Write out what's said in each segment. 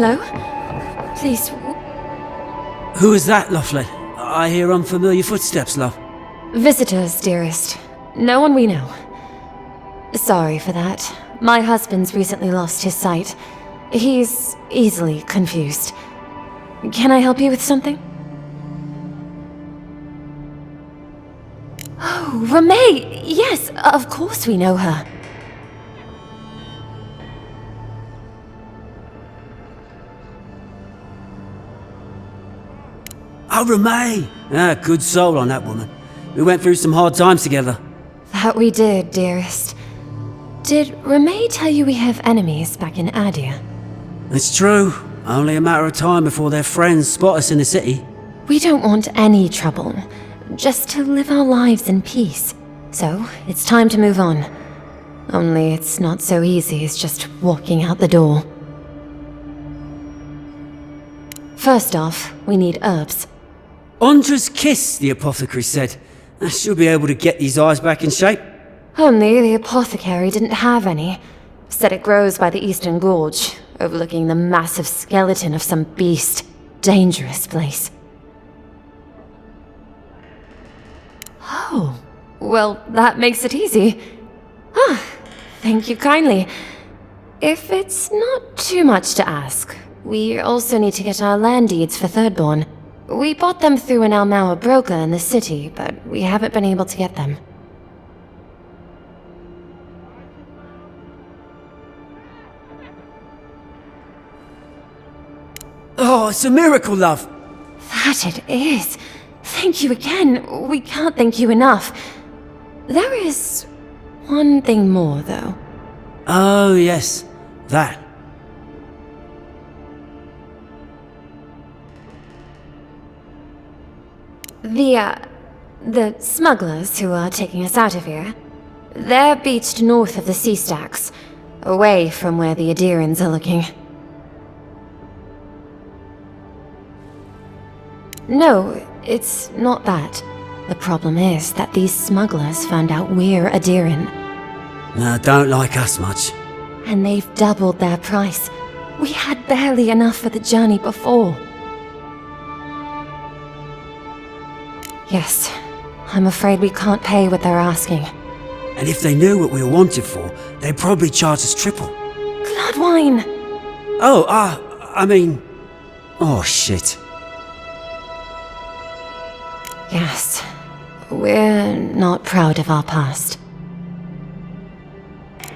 Hello? Please... Who is that, lovely? I hear unfamiliar footsteps, love. Visitors, dearest. No one we know. Sorry for that. My husband's recently lost his sight. He's easily confused. Can I help you with something? Oh, Ramay! Yes, of course we know her. Oh, Ramay! Good soul on that woman. We went through some hard times together. That we did, dearest. Did Ramay tell you we have enemies back in Adia? It's true. Only a matter of time before their friends spot us in the city. We don't want any trouble. Just to live our lives in peace. So, it's time to move on. Only it's not so easy as just walking out the door. First off, we need herbs. Andra's kiss, the apothecary said. She'll be able to get these eyes back in shape. Only the apothecary didn't have any. Said it grows by the eastern gorge, overlooking the massive skeleton of some beast. Dangerous place. Oh, well, that makes it easy. Ah, thank you kindly. If it's not too much to ask, we also need to get our land deeds for Thirdborn. We bought them through an Almaua broker in the city, but we haven't been able to get them. Oh, it's a miracle, love. That it is. Thank you again. We can't thank you enough. There is one thing more, though. Oh, yes. That. The smugglers who are taking us out of here, they're beached north of the sea stacks, away from where the Adirans are looking. No, it's not that. The problem is that these smugglers found out we're Adiran. No, don't like us much. And they've doubled their price. We had barely enough for the journey before. Yes, I'm afraid we can't pay what they're asking. And if they knew what we were wanted for, they'd probably charge us triple. Gladwine! Oh, I mean... Oh, shit. Yes, we're not proud of our past.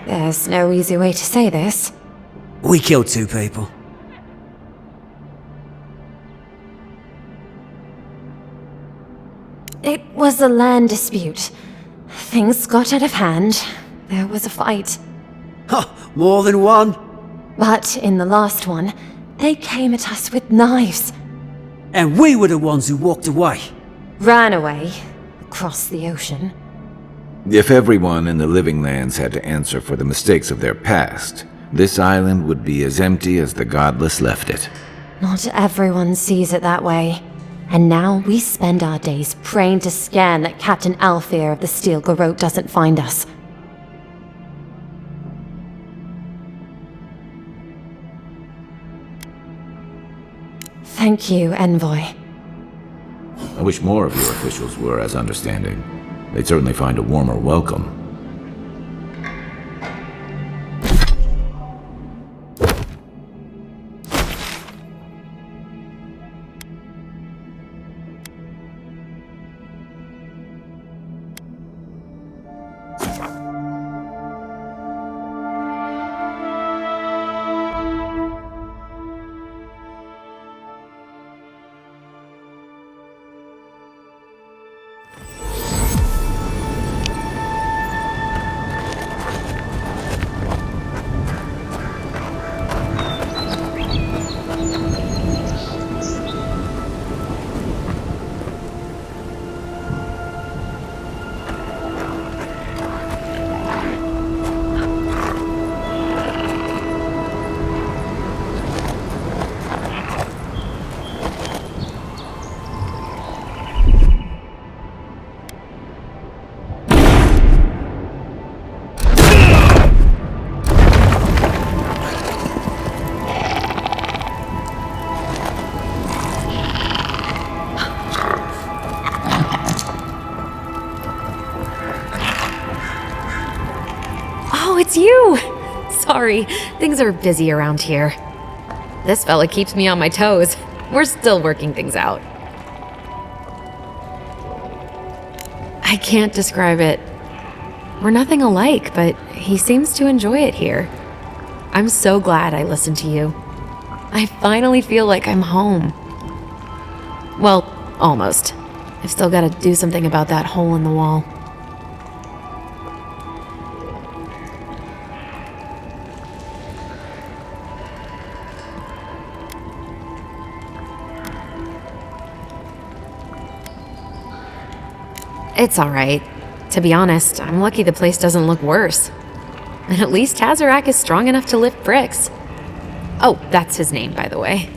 There's no easy way to say this. We killed 2 people. It was a land dispute. Things got out of hand. There was a fight. Ha! More than one? But in the last one, they came at us with knives. And we were the ones who walked away. Ran away. Across the ocean. If everyone in the living lands had to answer for the mistakes of their past, this island would be as empty as the godless left it. Not everyone sees it that way. And now we spend our days praying to Scan that Captain Alfear of the Steel Garrote doesn't find us. Thank you, Envoy. I wish more of your officials were as understanding. They'd certainly find a warmer welcome. Sorry, things are busy around here. This fella keeps me on my toes. We're still working things out. I can't describe it. We're nothing alike, but he seems to enjoy it here. I'm so glad I listened to you. I finally feel like I'm home. Well, almost. I've still got to do something about that hole in the wall. It's alright. To be honest, I'm lucky the place doesn't look worse. And at least Tazarak is strong enough to lift bricks. Oh, that's his name, by the way.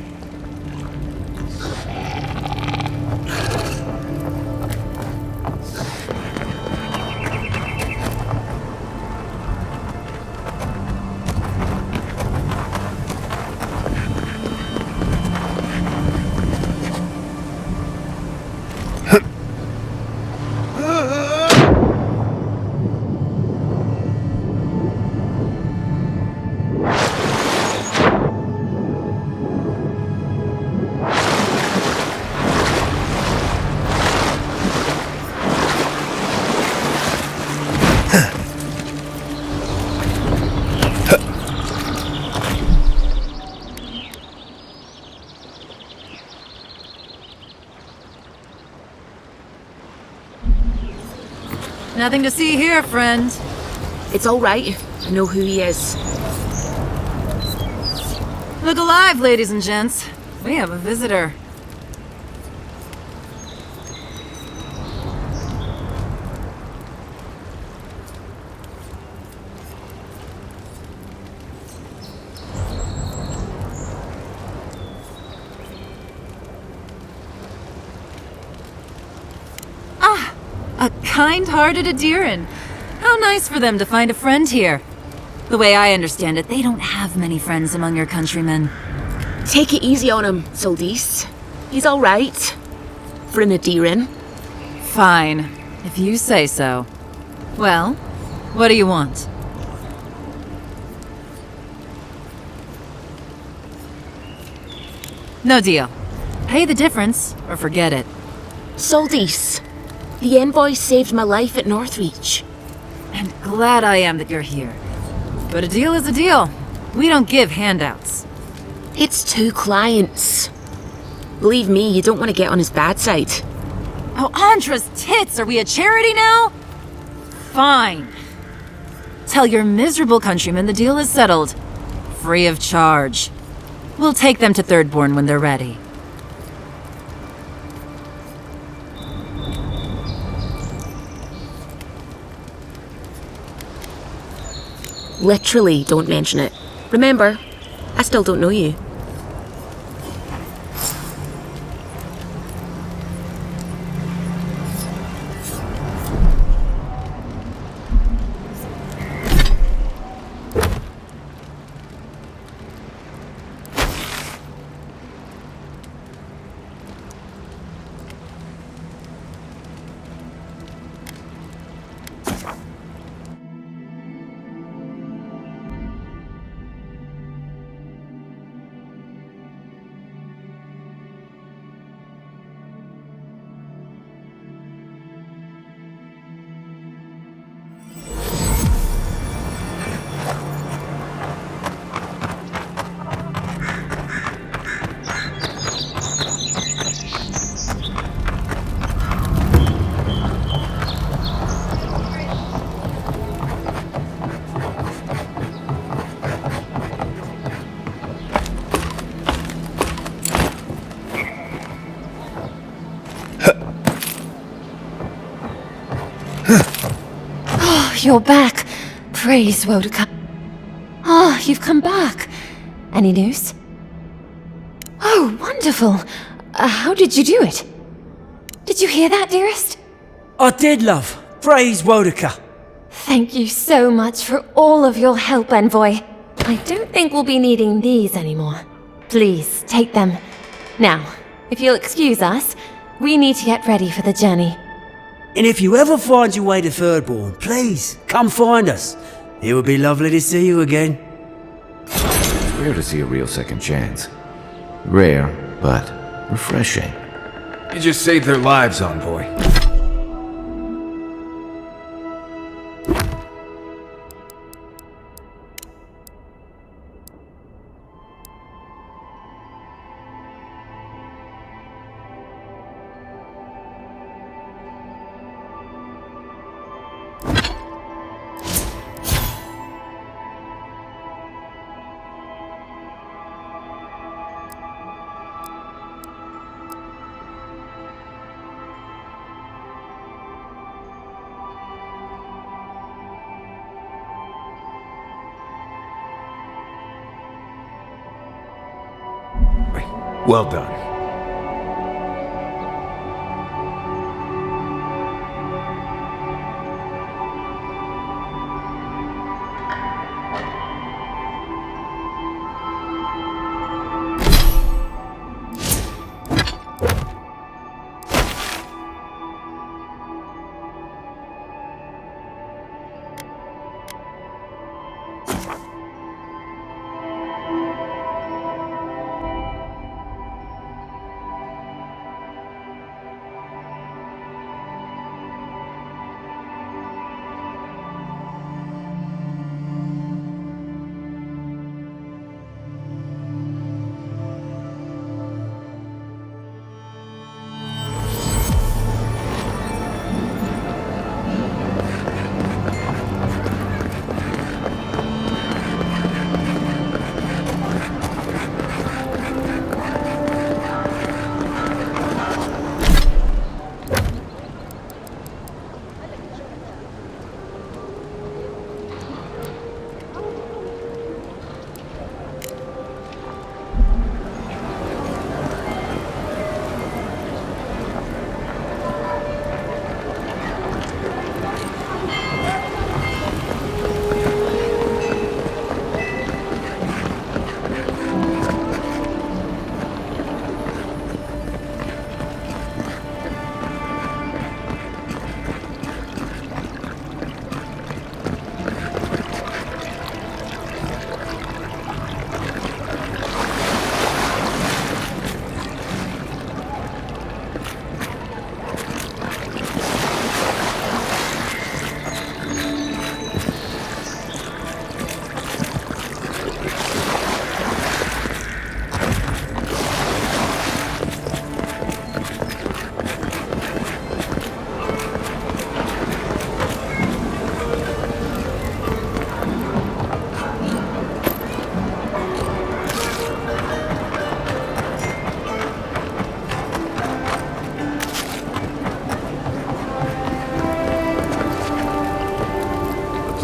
Nothing to see here, friend. It's all right. I know who he is. Look alive, ladies and gents. We have a visitor. A kind-hearted Adiran. How nice for them to find a friend here. The way I understand it, they don't have many friends among your countrymen. Take it easy on him, Soldis. He's all right. For an Adiran. Fine, if you say so. Well, what do you want? No deal. Pay the difference, or forget it. Soldis. The envoy saved my life at Northreach. And glad I am that you're here. But a deal is a deal. We don't give handouts. It's 2 clients. Believe me, you don't want to get on his bad side. Oh, Andra's tits! Are we a charity now? Fine. Tell your miserable countrymen the deal is settled. Free of charge. We'll take them to Thirdborn when they're ready. Literally, don't mention it. Remember, I still don't know you. You're back. Praise Wodka. Ah, you've come back. Any news? Oh, wonderful. How did you do it? Did you hear that, dearest? I did, love. Praise Wodka. Thank you so much for all of your help, Envoy. I don't think we'll be needing these anymore. Please, take them. Now, if you'll excuse us, we need to get ready for the journey. And if you ever find your way to Thirdborn, please come find us. It would be lovely to see you again. rare to see a real second chance. Rare, but refreshing. You just saved their lives, envoy. Well done.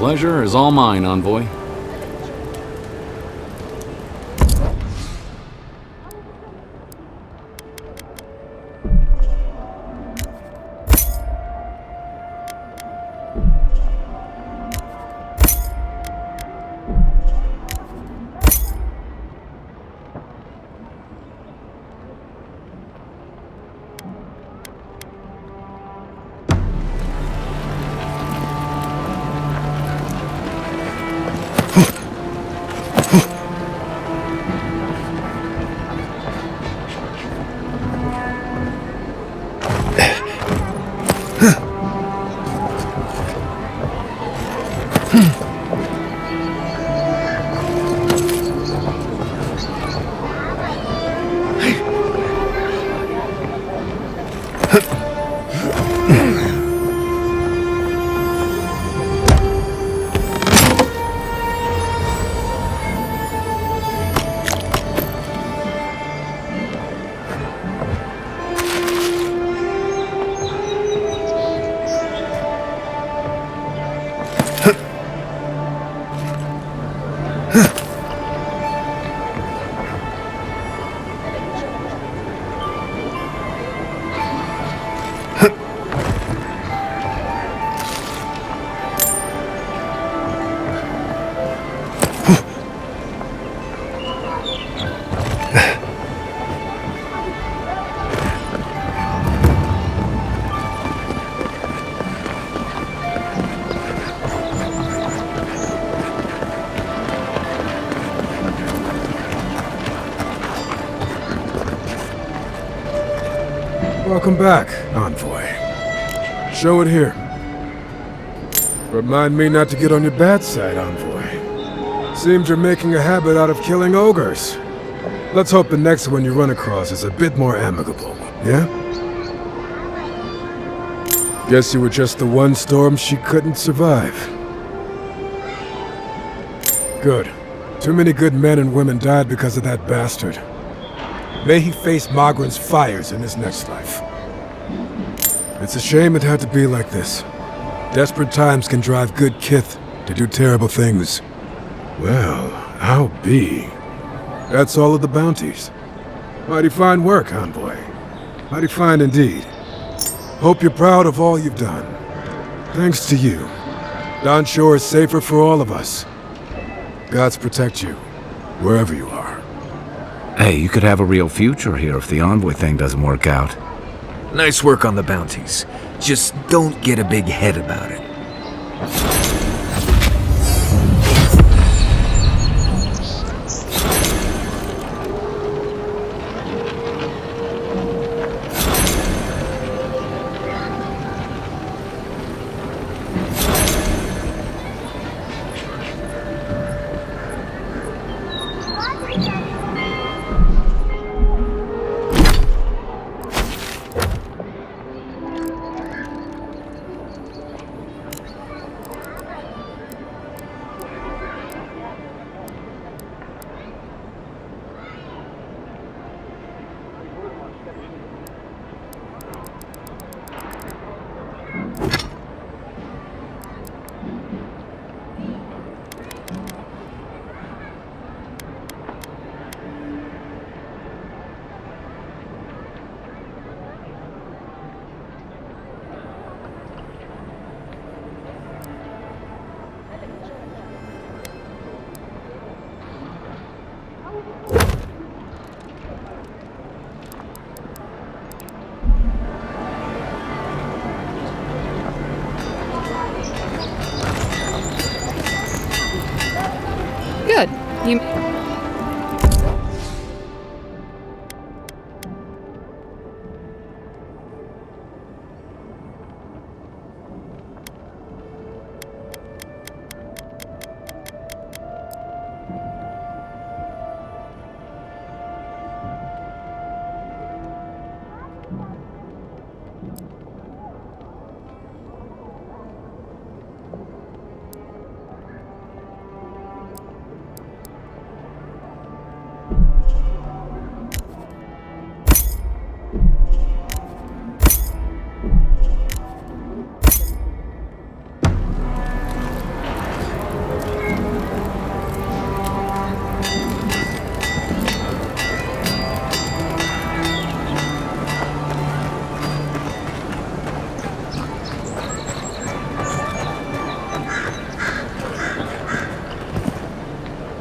Pleasure is all mine, envoy. Welcome back, Envoy. Show it here. Remind me not to get on your bad side, Envoy. Seems you're making a habit out of killing ogres. Let's hope the next one you run across is a bit more amicable, yeah? Guess you were just the one storm she couldn't survive. Good. Too many good men and women died because of that bastard. May he face Magran's fires in his next life. It's a shame it had to be like this. Desperate times can drive good kith to do terrible things. Well, I'll be. That's all of the bounties. Mighty fine work, Envoy. Mighty fine indeed. Hope you're proud of all you've done. Thanks to you, Don Shore is safer for all of us. Gods protect you, wherever you are. Hey, you could have a real future here if the Envoy thing doesn't work out. Nice work on the bounties. Just don't get a big head about it. Good. You...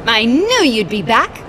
I knew you'd be back!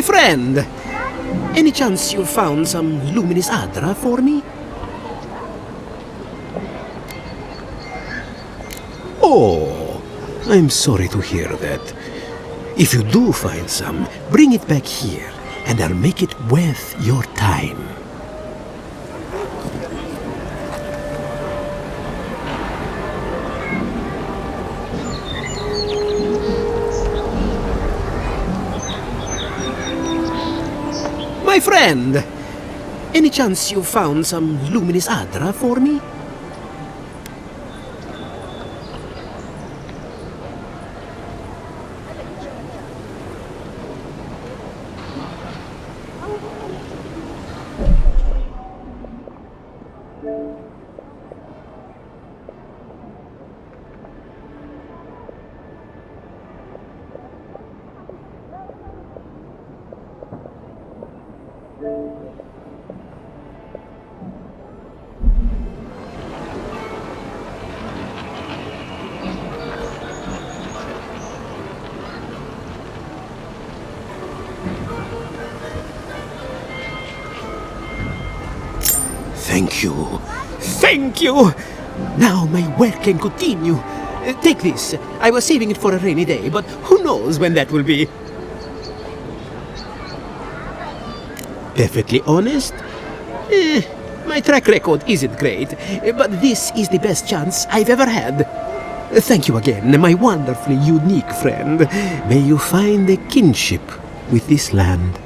friend! Any chance you found some luminous adra for me? Oh, I'm sorry to hear that. If you do find some, bring it back here, and I'll make it worth your time. My friend! Any chance you found some luminous adra for me? Thank you. Thank you! Now my work can continue. Take this. I was saving it for a rainy day, but who knows when that will be. Perfectly honest? My track record isn't great, but this is the best chance I've ever had. Thank you again, my wonderfully unique friend. May you find a kinship with this land.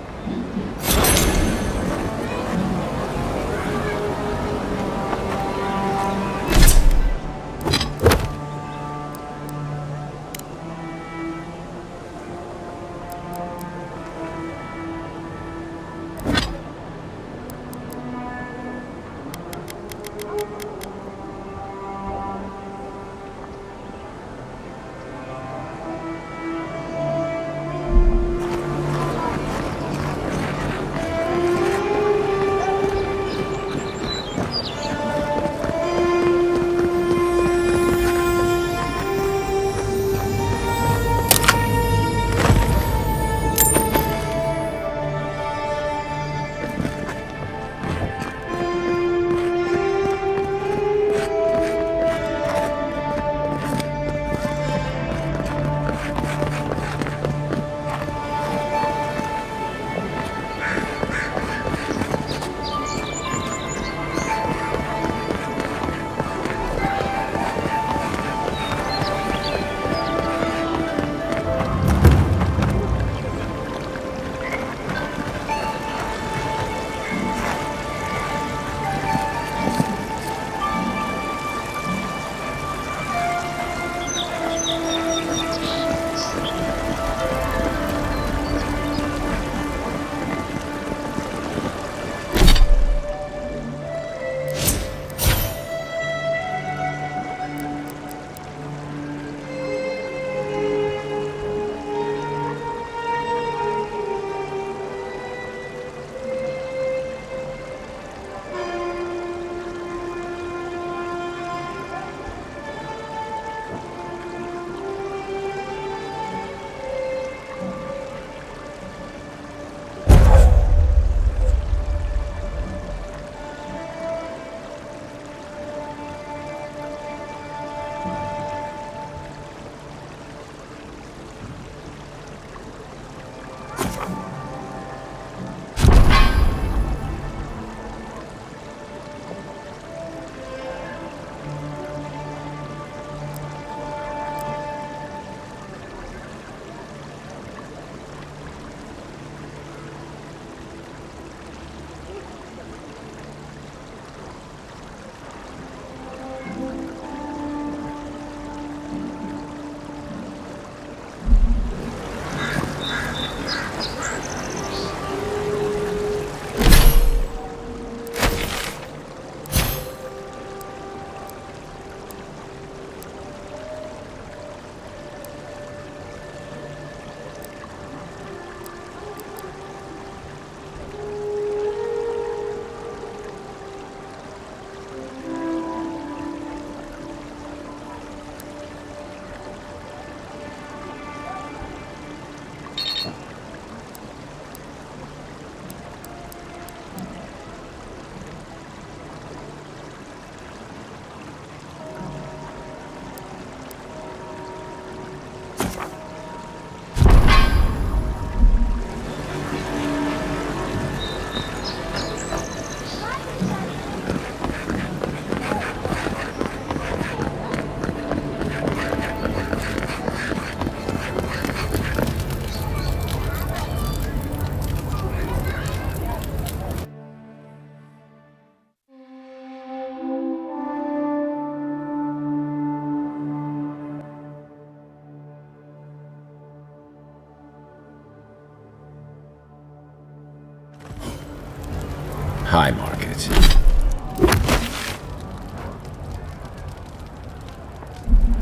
high market.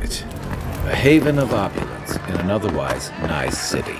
It's a haven of opulence in an otherwise nice city.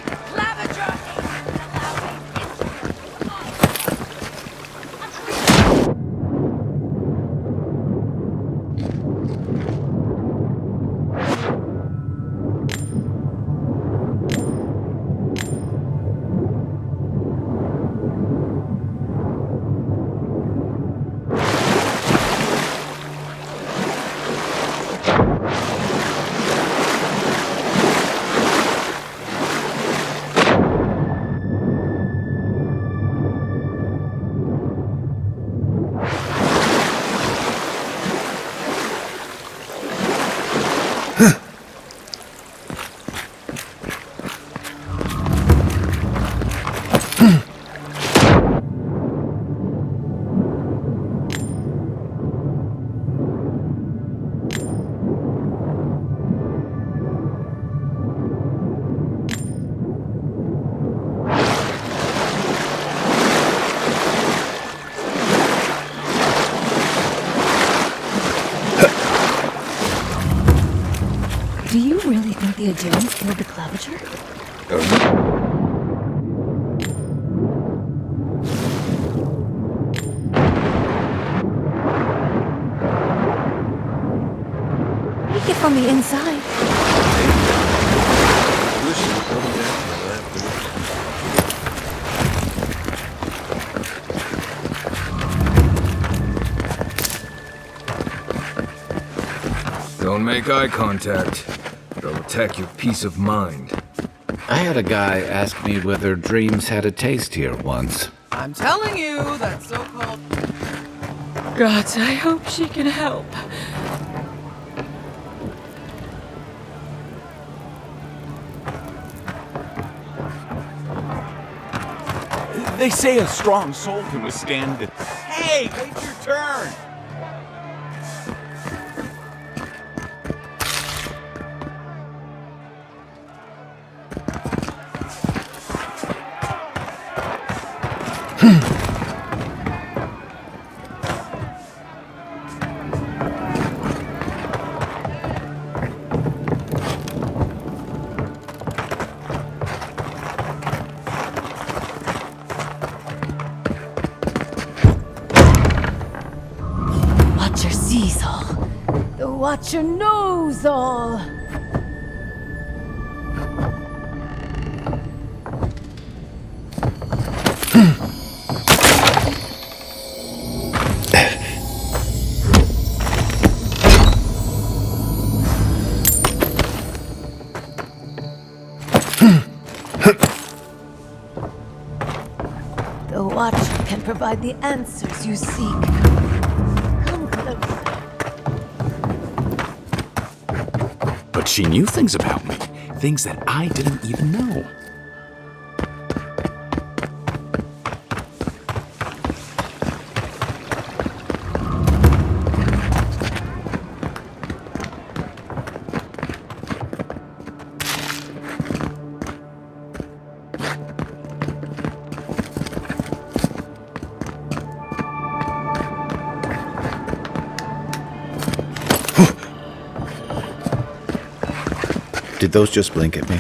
Do you really think the adherents killed the claviger? Make it from the inside. Don't make eye contact. They'll attack your peace of mind. I had a guy ask me whether dreams had a taste here once. I'm telling you, that so-called... God, I hope she can help. They say a strong soul can withstand it. Hey, wait your turn! Watch your seas all. Watch your nose all. The Watcher can provide the answers you seek. Come closer. But she knew things about me. Things that I didn't even know. Did those just blink at me?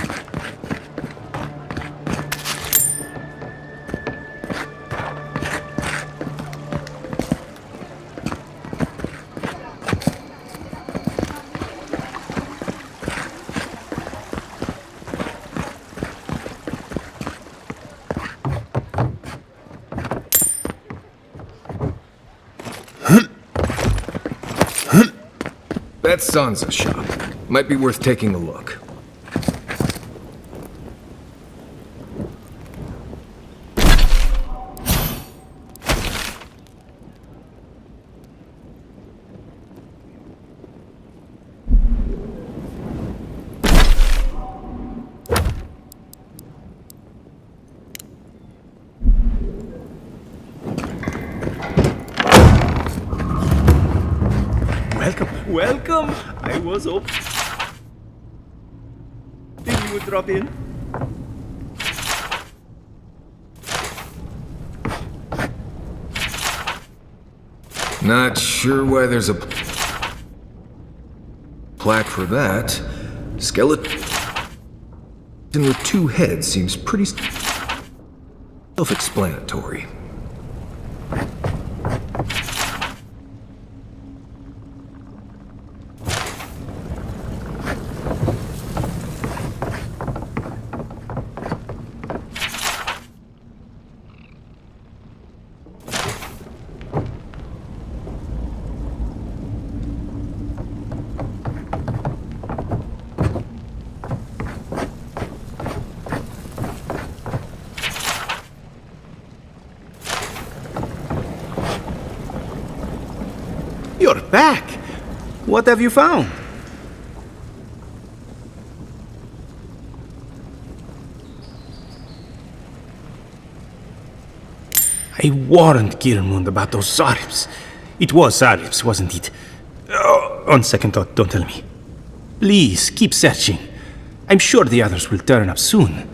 That's Sansa's shop. Might be worth taking a look. Welcome! I was hoping you would drop in. Not sure why there's a plaque for that. Skeleton with 2 heads seems pretty self-explanatory. You're back! What have you found? I warned Kirmund about those Zaribs. It was Zaribs, wasn't it? Oh, on second thought, don't tell me. Please, keep searching. I'm sure the others will turn up soon.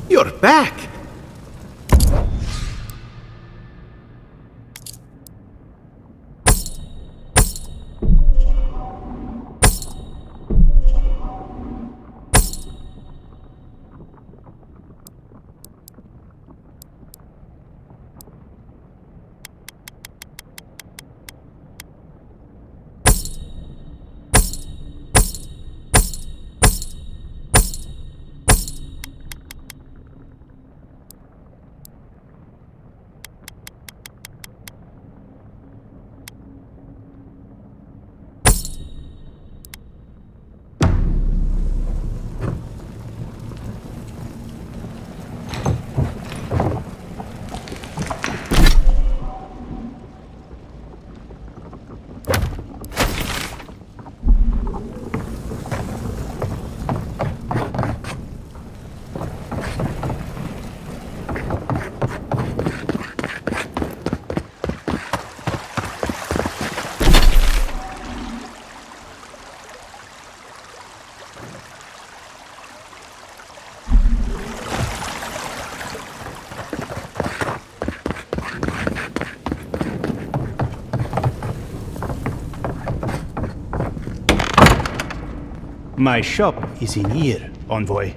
You're back! My shop is in here, envoy.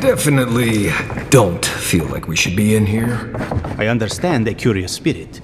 Definitely don't feel like we should be in here. I understand a curious spirit.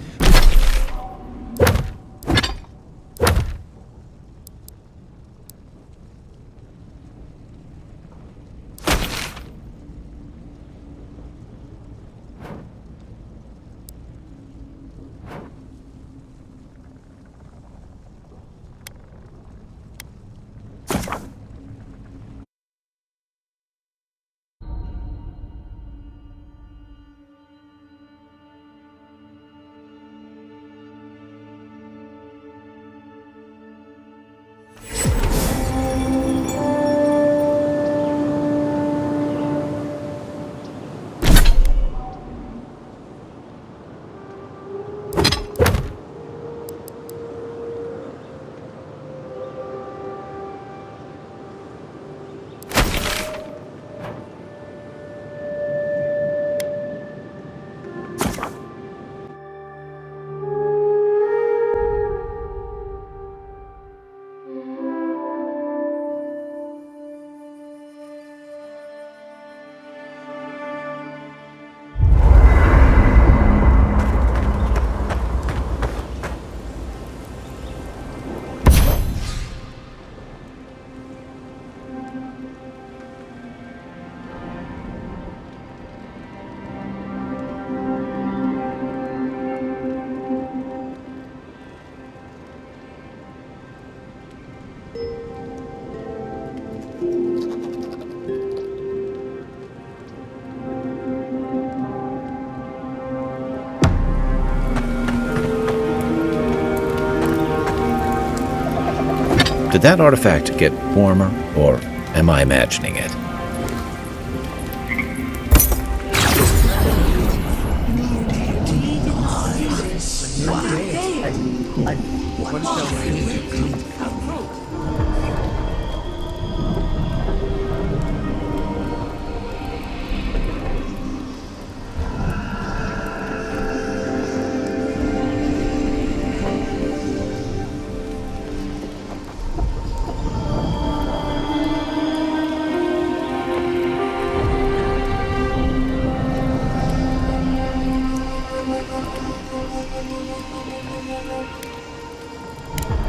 Did that artifact get warmer, or am I imagining it?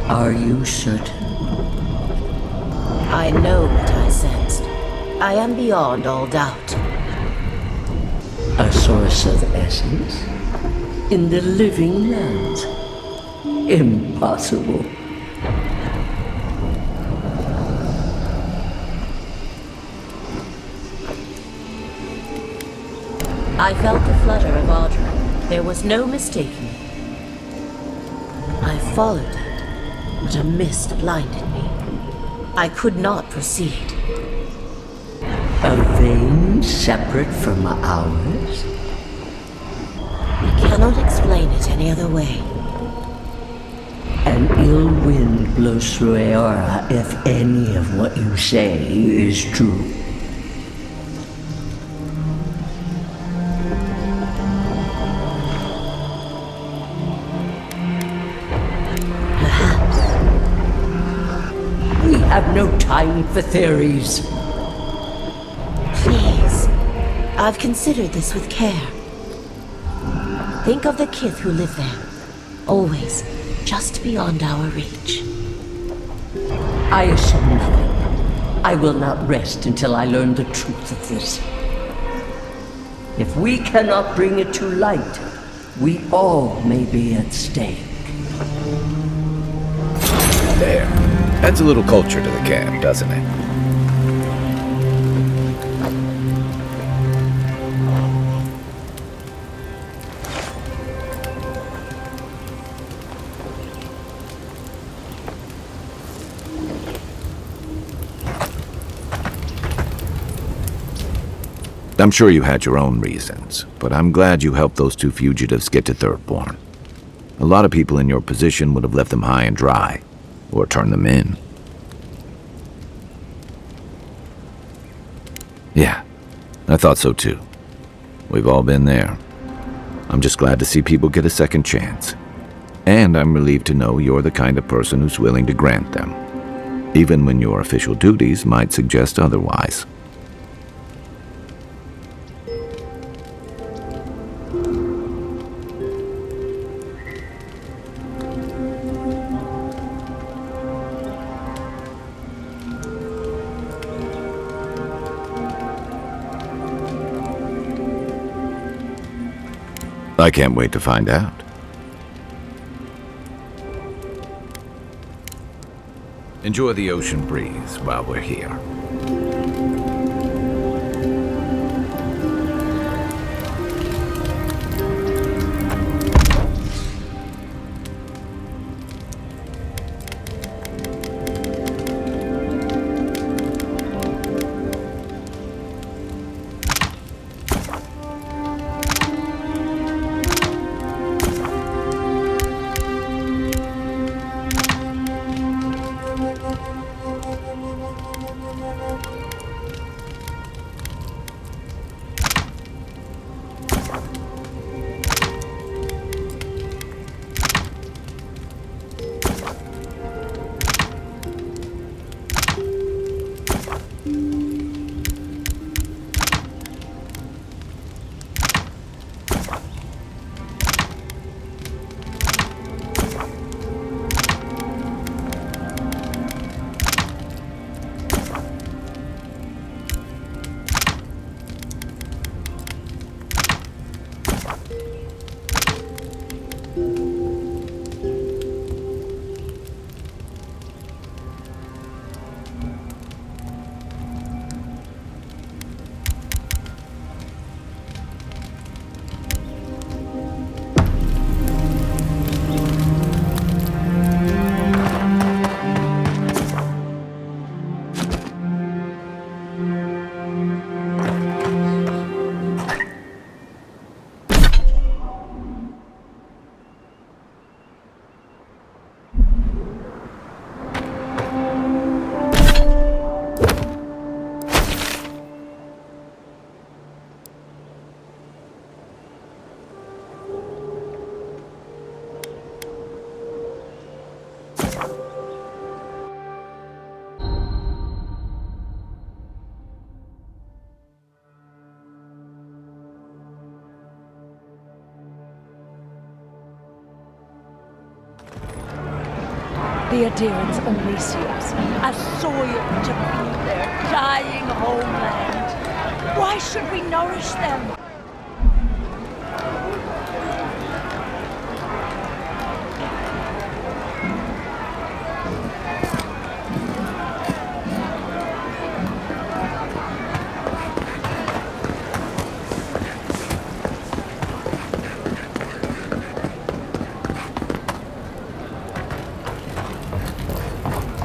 Are you certain? I know what I sensed. I am beyond all doubt. A source of essence? In the living lands? Impossible. I felt the flutter of Audra. There was no mistaking it. I followed it, but a mist blinded me. I could not proceed. A vein separate from ours? I cannot explain it any other way. An ill wind blows through Aora if any of what you say is true. We have no time for theories. Please, I've considered this with care. Think of the kith who live there. Always just beyond our reach. I assume nothing. I will not rest until I learn the truth of this. If we cannot bring it to light, we all may be at stake. There. Adds a little culture to the camp, doesn't it? I'm sure you had your own reasons, but I'm glad you helped those two fugitives get to Thirdborn. A lot of people in your position would have left them high and dry, or turned them in. Yeah, I thought so too. We've all been there. I'm just glad to see people get a second chance. And I'm relieved to know you're the kind of person who's willing to grant them, even when your official duties might suggest otherwise. I can't wait to find out. Enjoy the ocean breeze while we're here. The adherents only see us as soil to feed their dying homeland. Why should we nourish them?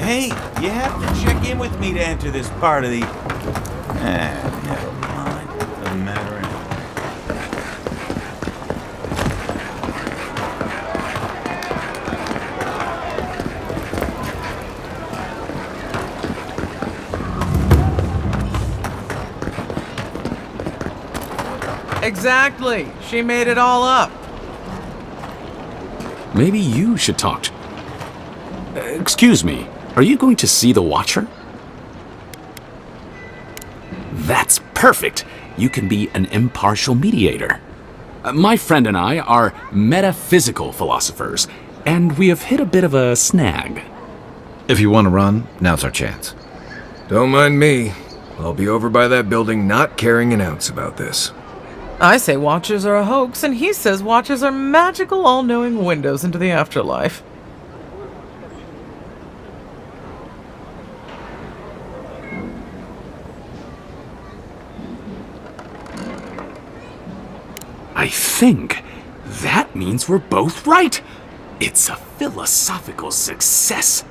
Hey, you have to check in with me to enter this part of the... never mind. Doesn't matter anyway. Exactly. She made it all up. Maybe you should talk. Excuse me. Are you going to see the Watcher? That's perfect. You can be an impartial mediator. My friend and I are metaphysical philosophers, and we have hit a bit of a snag. If you want to run, now's our chance. Don't mind me. I'll be over by that building not caring an ounce about this. I say Watchers are a hoax, and he says Watchers are magical, all-knowing windows into the afterlife. I think that means we're both right. It's a philosophical success.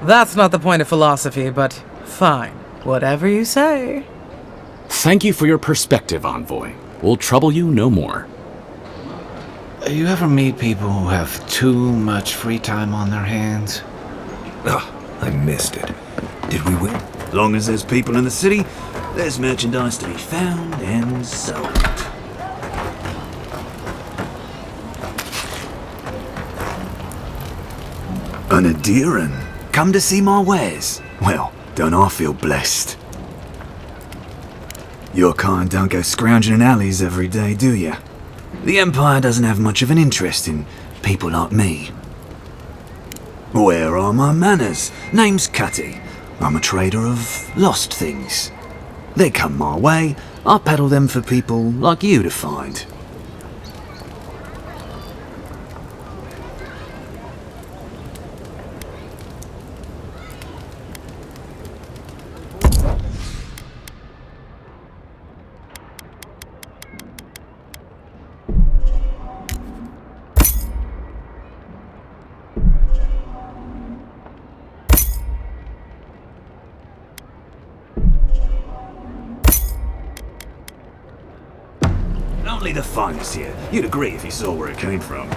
That's not the point of philosophy, but fine. Whatever you say. Thank you for your perspective, Envoy. We'll trouble you no more. You ever meet people who have too much free time on their hands? I missed it. Did we win? As long as there's people in the city, there's merchandise to be found and sold. An adherent? Come to see my wares? Well, don't I feel blessed? Your kind don't go scrounging in alleys every day, do you? The Empire doesn't have much of an interest in people like me. Where are my manners? Name's Cutty. I'm a trader of lost things. They come my way, I peddle them for people like you to find. Only the finest here. You'd agree if you saw where it came from.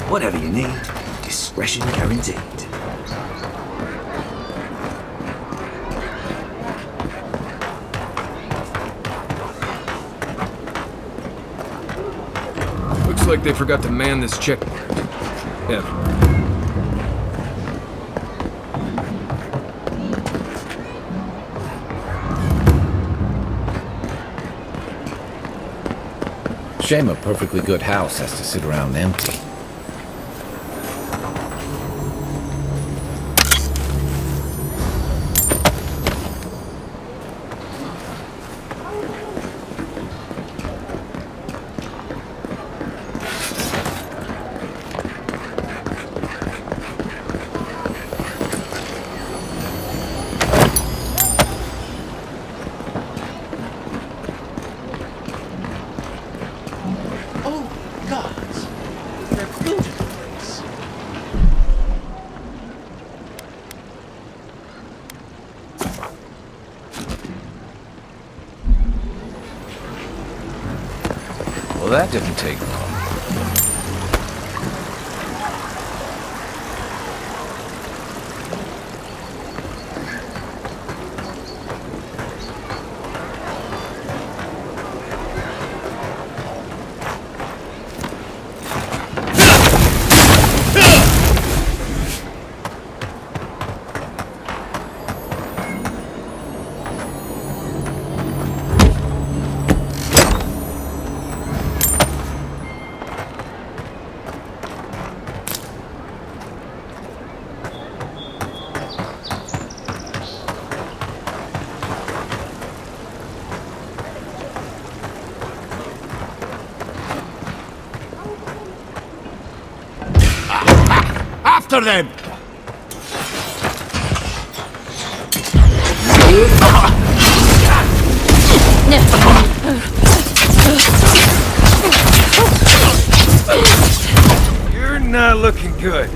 Whatever you need, discretion guaranteed. Looks like they forgot to man this checkpoint. Yeah. Shame a perfectly good house has to sit around empty. Well, that didn't take long. After them! You're not looking good.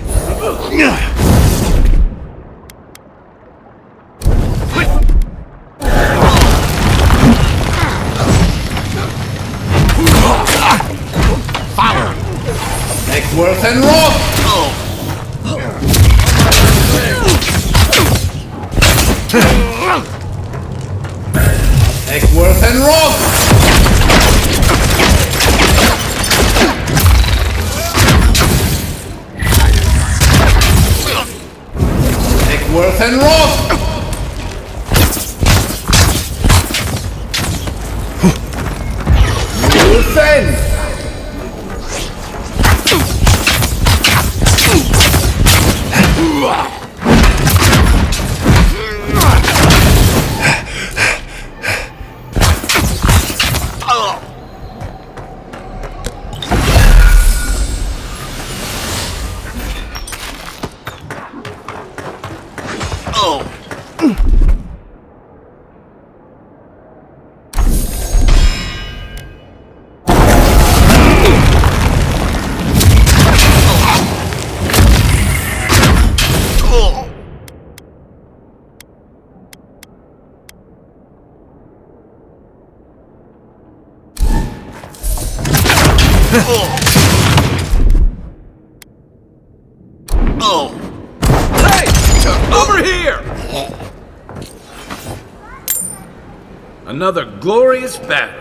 Fire! Neckworth and rope! Neckworth and rope! Neckworth and rope! Defense! Hey! Over here! Another glorious battle.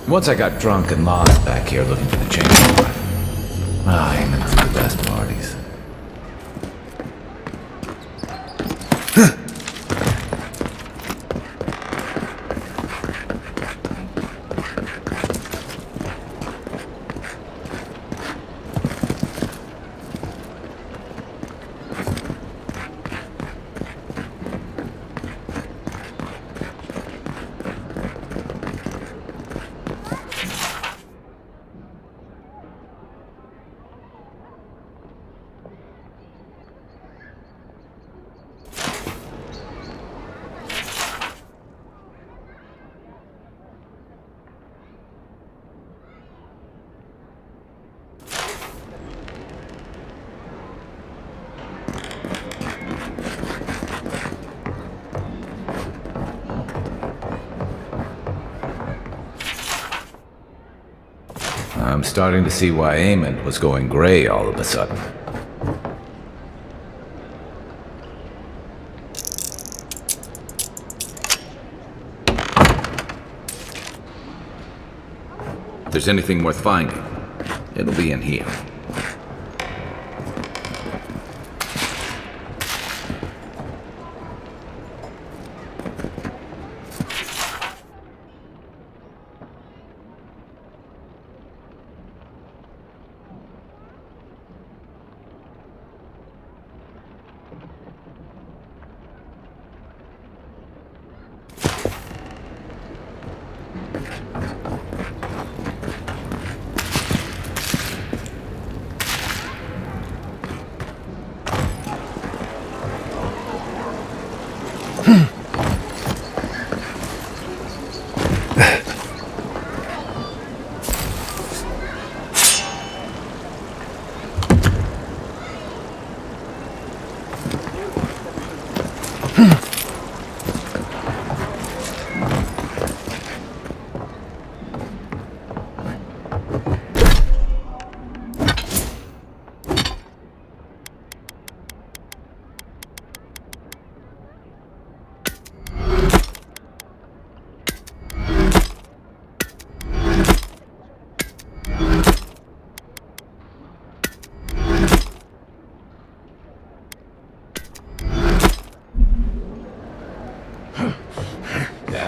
Once I got drunk and lost back here looking for the change. Aiming for the best parties. I'm starting to see why Eamon was going gray all of a sudden. If there's anything worth finding, it'll be in here.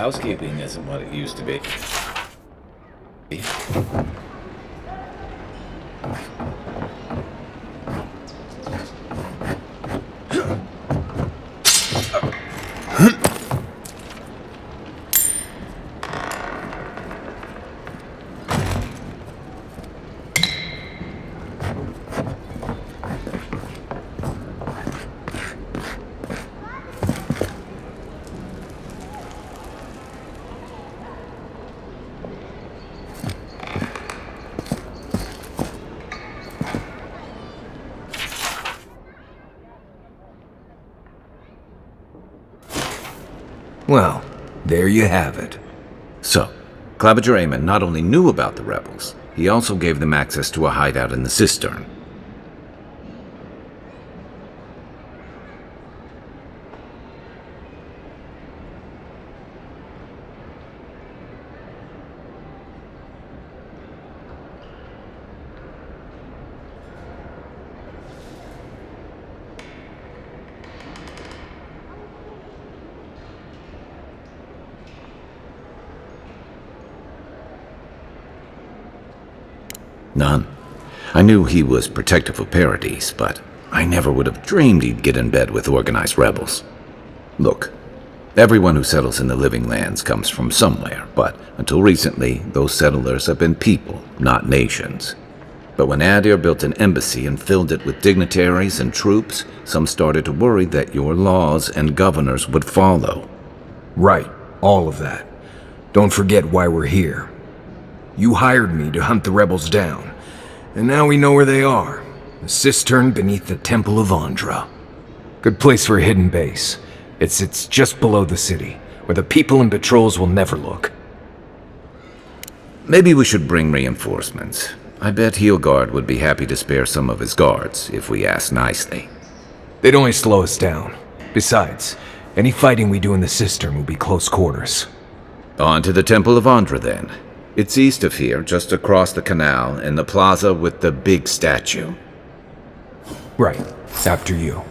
Housekeeping isn't what it used to be. Well, there you have it. So, Claviger Eamon not only knew about the rebels, he also gave them access to a hideout in the cistern. None. I knew he was protective of Paradise, but I never would have dreamed he'd get in bed with organized rebels. Look, everyone who settles in the Living Lands comes from somewhere, but until recently, those settlers have been people, not nations. But when Adir built an embassy and filled it with dignitaries and troops, some started to worry that your laws and governors would follow. Right, all of that. Don't forget why we're here. You hired me to hunt the rebels down, and now we know where they are. The cistern beneath the Temple of Andra. Good place for a hidden base. It sits just below the city, where the people and patrols will never look. Maybe we should bring reinforcements. I bet Heelguard would be happy to spare some of his guards, if we ask nicely. They'd only slow us down. Besides, any fighting we do in the cistern will be close quarters. On to the Temple of Andra, then. It's east of here, just across the canal, in the plaza with the big statue. Right. After you.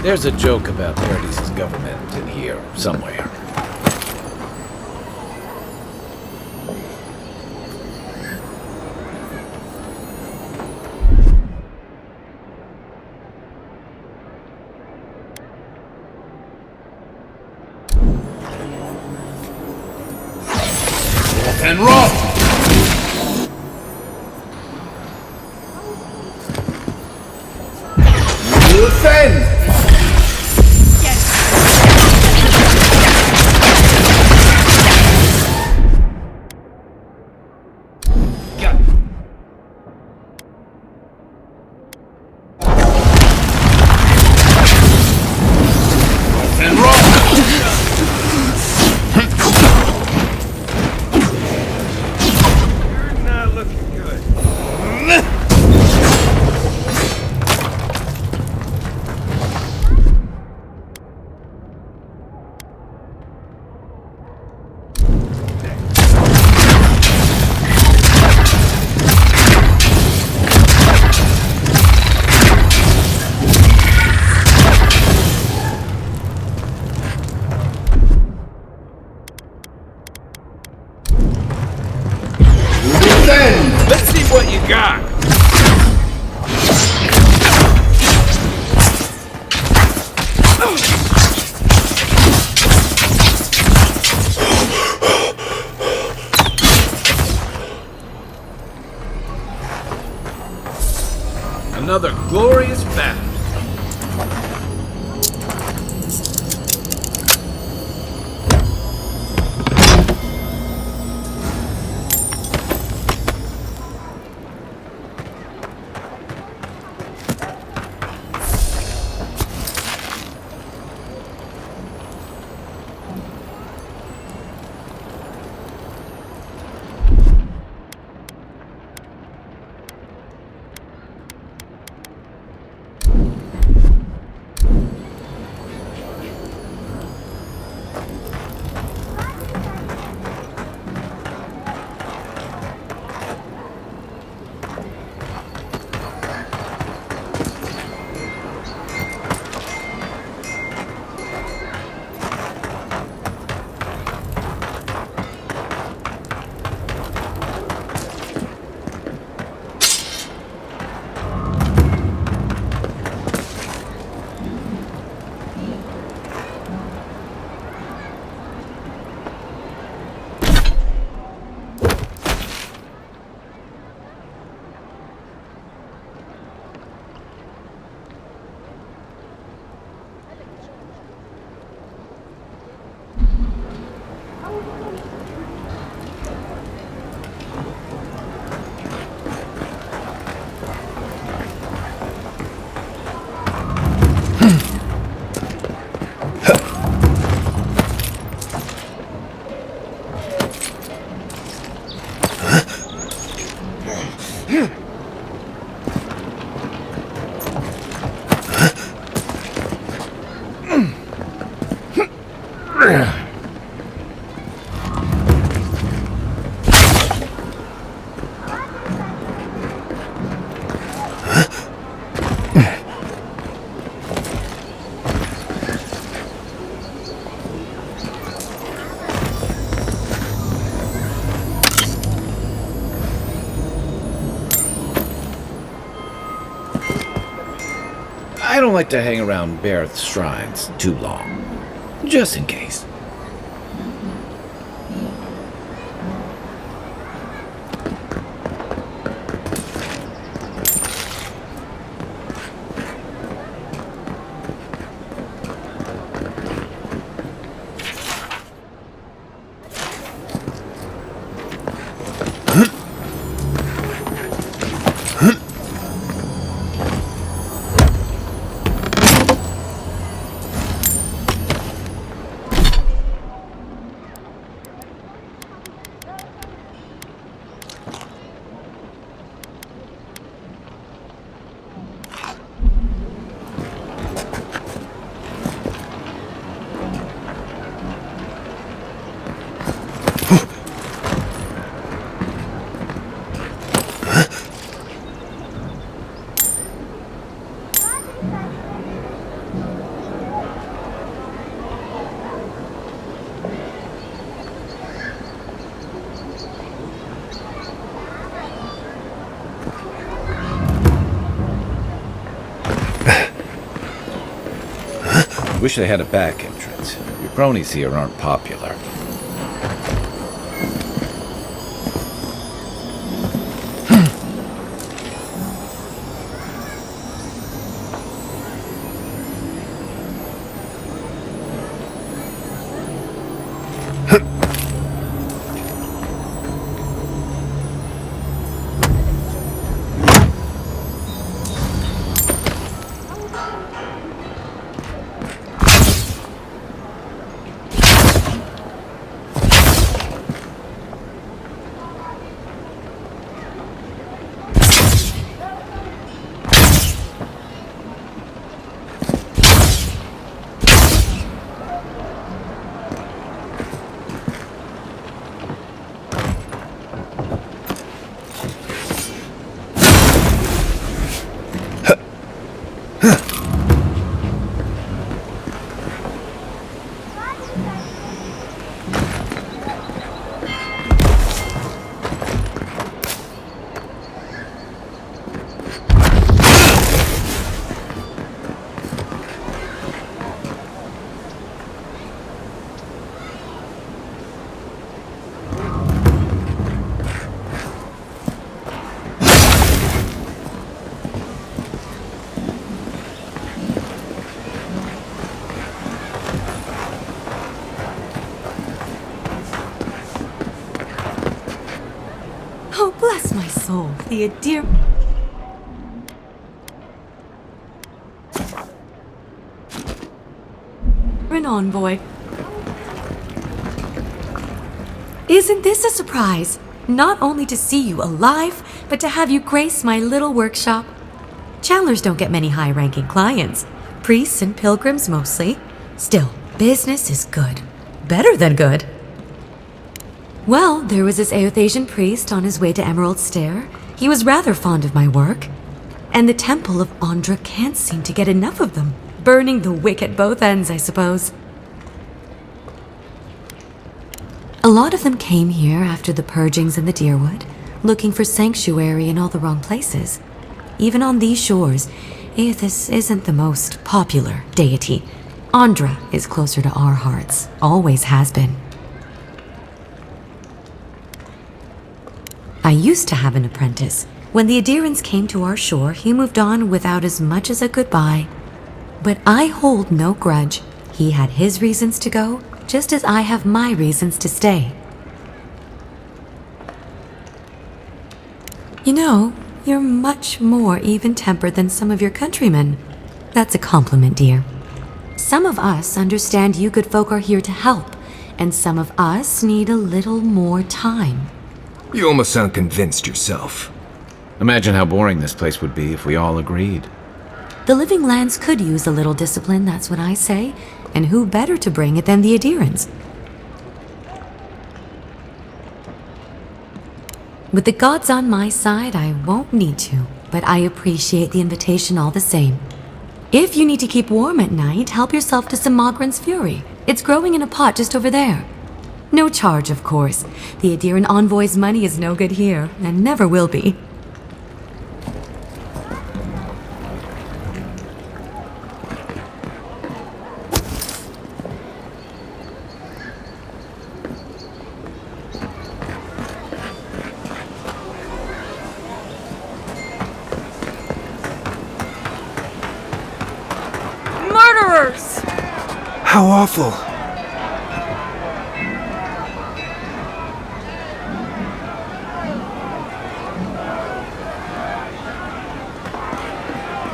There's a joke about Paradis's government in here, somewhere. Rough and rough! Defend! Let's see what you got! Another glorious battle. I don't like to hang around Bareth's shrines too long, just in case. Wish they had a back entrance. Your bronies here aren't popular. Oh, bless my soul, the dear... An envoy. Isn't this a surprise? Not only to see you alive, but to have you grace my little workshop. Chandlers don't get many high-ranking clients. Priests and pilgrims mostly. Still, business is good. Better than good. Well, there was this Aothasian priest on his way to Emerald Stair. He was rather fond of my work. And the Temple of Andra can't seem to get enough of them. Burning the wick at both ends, I suppose. A lot of them came here after the purgings in the Deerwood, looking for sanctuary in all the wrong places. Even on these shores, Aothas isn't the most popular deity. Andra is closer to our hearts, always has been. I used to have an apprentice. When the Adirans came to our shore, he moved on without as much as a goodbye. But I hold no grudge. He had his reasons to go, just as I have my reasons to stay. You know, you're much more even-tempered than some of your countrymen. That's a compliment, dear. Some of us understand you good folk are here to help, and some of us need a little more time. You almost sound convinced yourself. Imagine how boring this place would be if we all agreed. The living lands could use a little discipline, that's what I say. And who better to bring it than the adherents? With the gods on my side, I won't need to, but I appreciate the invitation all the same. If you need to keep warm at night, help yourself to some Magran's Fury. It's growing in a pot just over there. No charge, of course. The adherent envoy's money is no good here, and never will be. Murderers! How awful.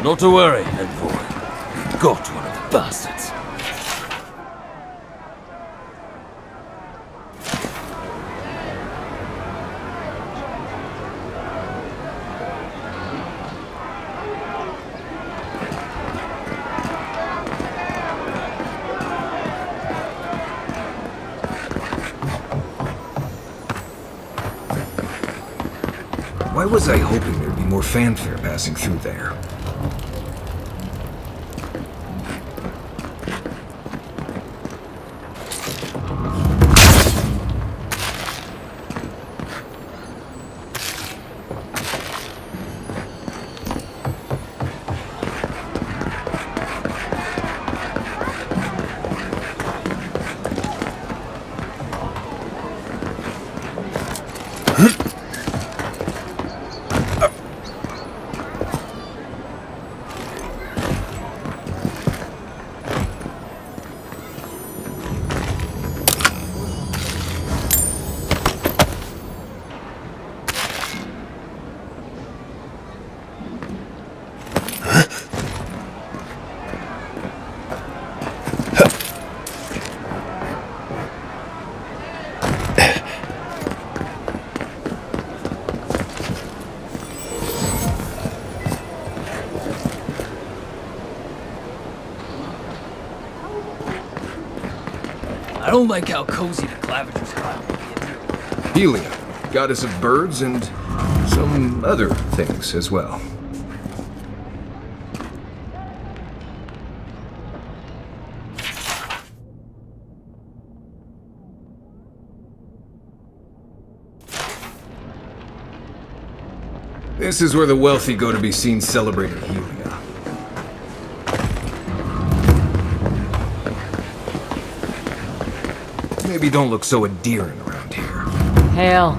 Not to worry, envoy. Got one of the bastards. Why was I hoping there'd be more fanfare passing through there? I don't like how cozy the Clavigers got. Helia, goddess of birds and some other things as well. This is where the wealthy go to be seen celebrating Helia. Maybe don't look so endearing around here. Hail.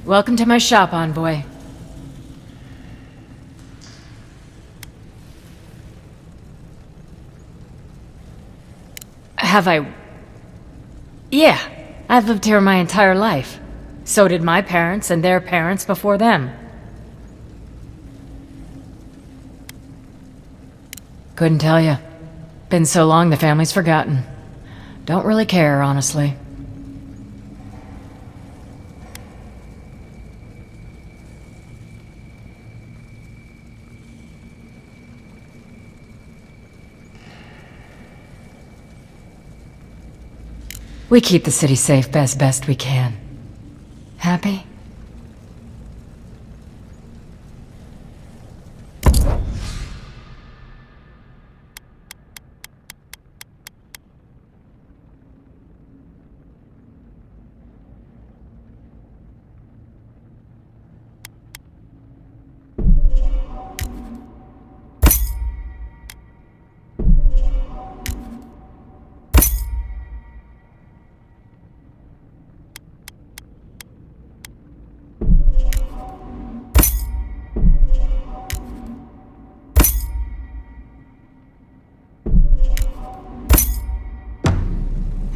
Welcome to my shop, envoy. Have I... Yeah, I've lived here my entire life. So did my parents and their parents before them. Couldn't tell you. Been so long the family's forgotten. Don't really care, honestly. We keep the city safe as best we can. Happy?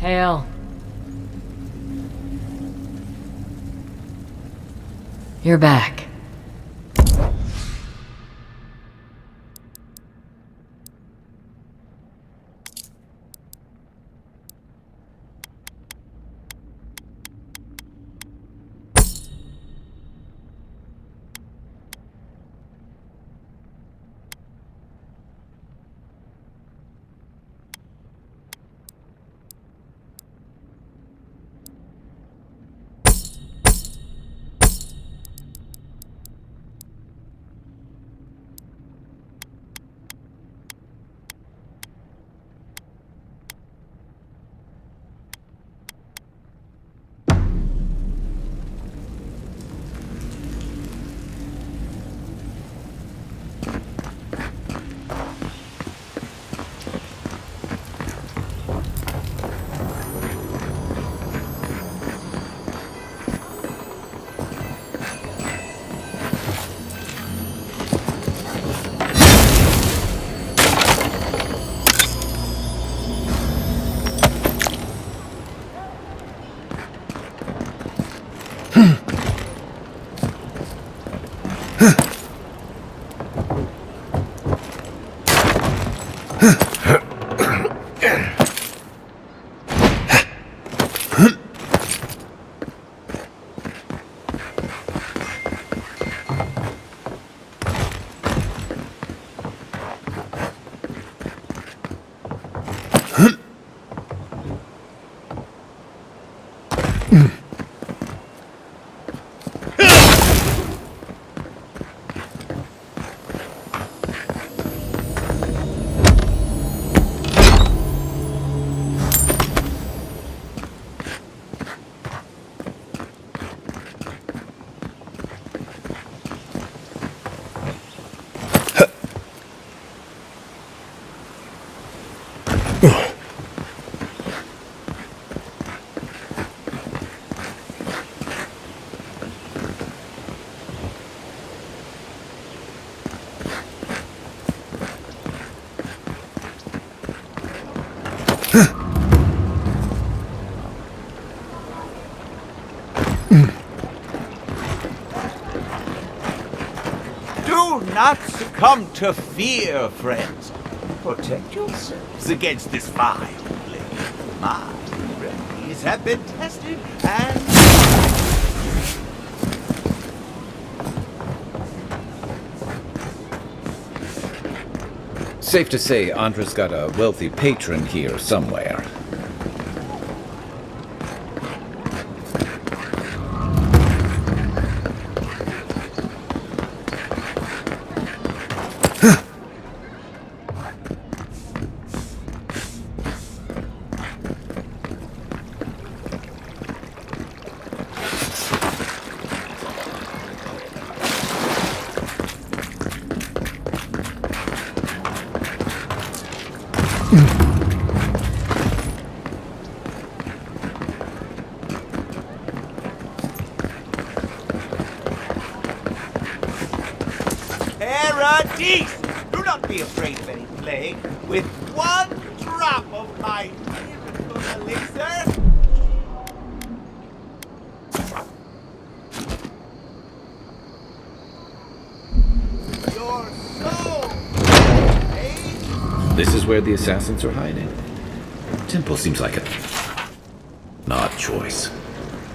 Hail. You're back. Do not succumb to fear, friends. Protect yourselves against this vile plague. My remedies have been tested and... Safe to say Andra's got a wealthy patron here somewhere. Paradise! Do not be afraid of any plague. With one drop of my miracle elixir... Your soul! This is where the assassins are hiding. Temple seems like an odd choice.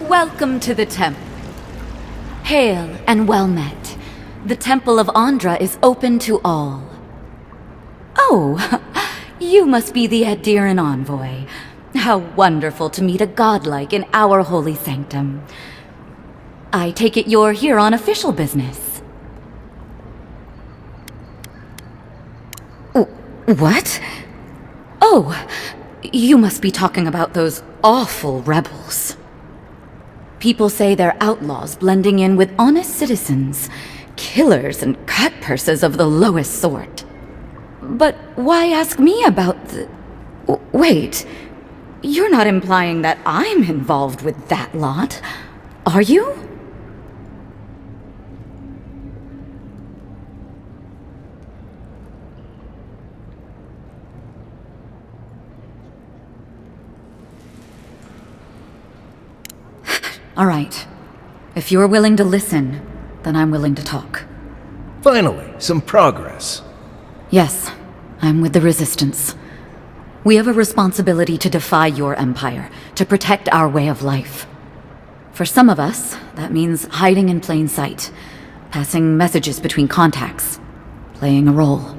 Welcome to the temple. Hail and well met. The Temple of Andra is open to all. Oh, you must be the Adiran envoy. How wonderful to meet a godlike in our holy sanctum. I take it you're here on official business. What? Oh, you must be talking about those awful rebels. People say they're outlaws blending in with honest citizens, killers and cut purses of the lowest sort. But why ask me about the... Wait, you're not implying that I'm involved with that lot, are you? All right. If you're willing to listen, then I'm willing to talk. Finally, some progress. Yes, I'm with the Resistance. We have a responsibility to defy your empire, to protect our way of life. For some of us, that means hiding in plain sight, passing messages between contacts, playing a role.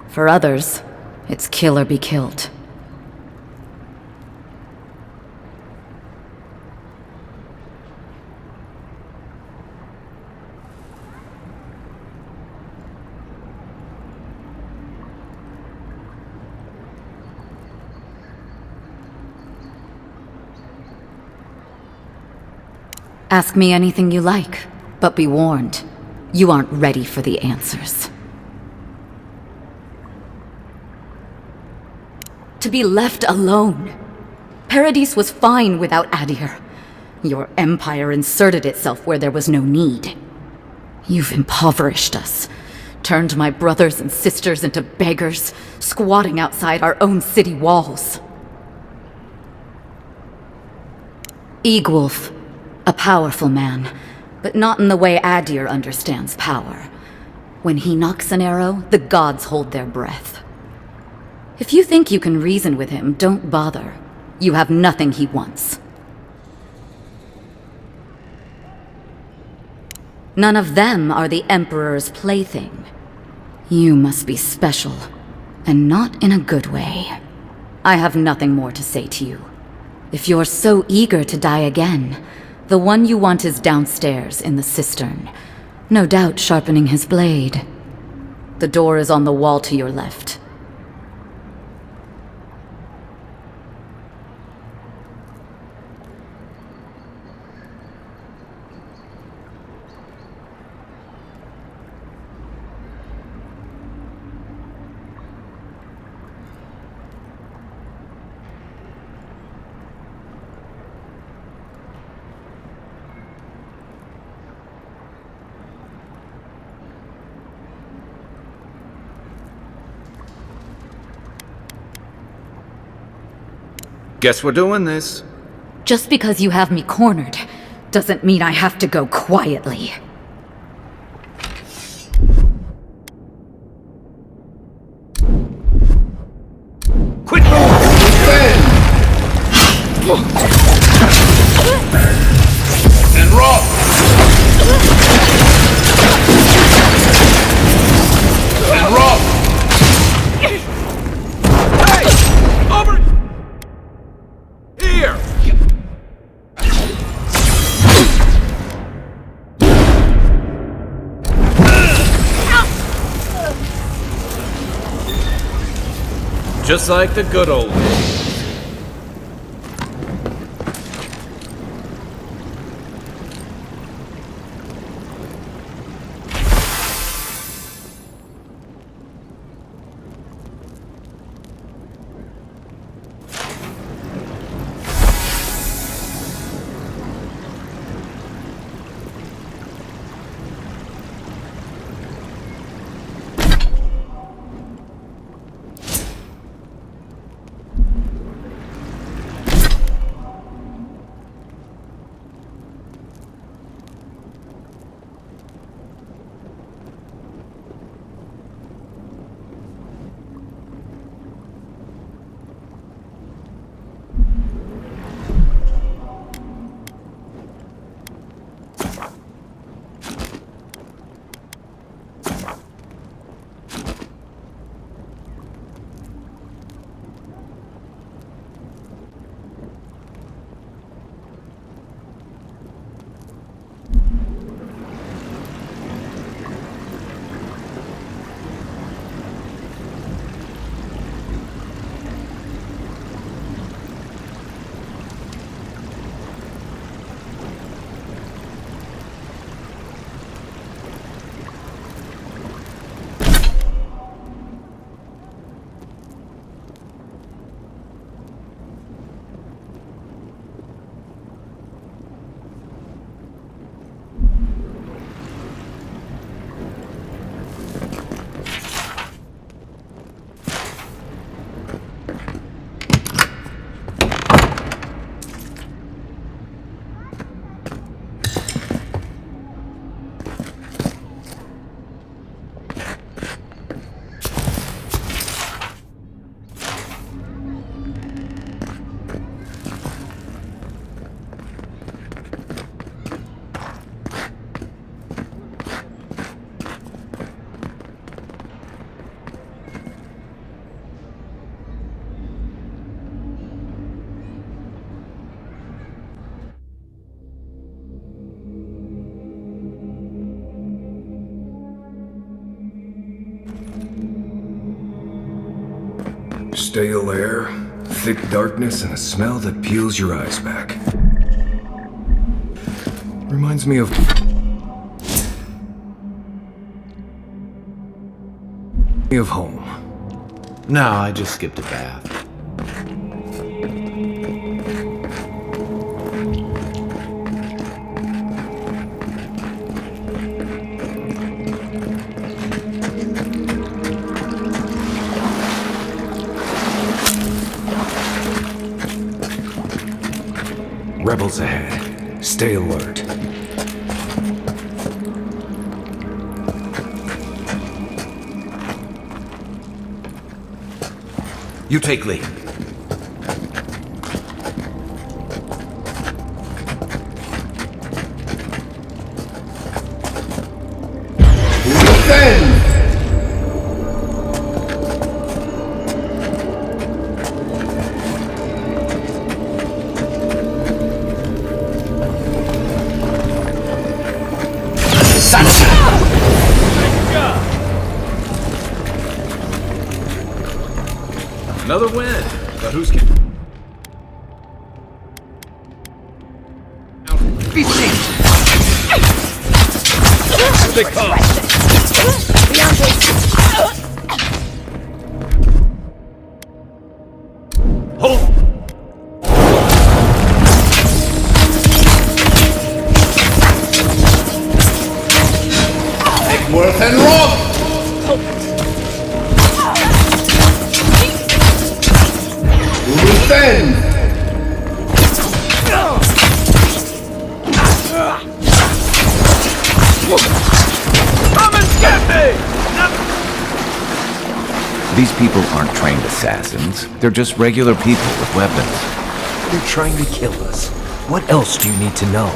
For others, it's kill or be killed. Ask me anything you like, but be warned, you aren't ready for the answers. To be left alone. Paradis was fine without Adir. Your empire inserted itself where there was no need. You've impoverished us, turned my brothers and sisters into beggars, squatting outside our own city walls. Eagwolf. A powerful man, but not in the way Adir understands power. When he knocks an arrow, the gods hold their breath. If you think you can reason with him, don't bother. You have nothing he wants. None of them are the Emperor's plaything. You must be special, and not in a good way. I have nothing more to say to you. If you're so eager to die again, the one you want is downstairs in the cistern, no doubt sharpening his blade. The door is on the wall to your left. Guess we're doing this. Just because you have me cornered, doesn't mean I have to go quietly. Quit And roll! And roll! Hey! Over here! Just like the good old days. Stale air, thick darkness, and a smell that peels your eyes back. Reminds me of... home. No, I just skipped a bath. Rebels ahead. Stay alert. You take lead. Another win. But who's... They come. Hold. Take worth and rob. Revenge. Come and get me! These people aren't trained assassins. They're just regular people with weapons. They're trying to kill us. What else do you need to know?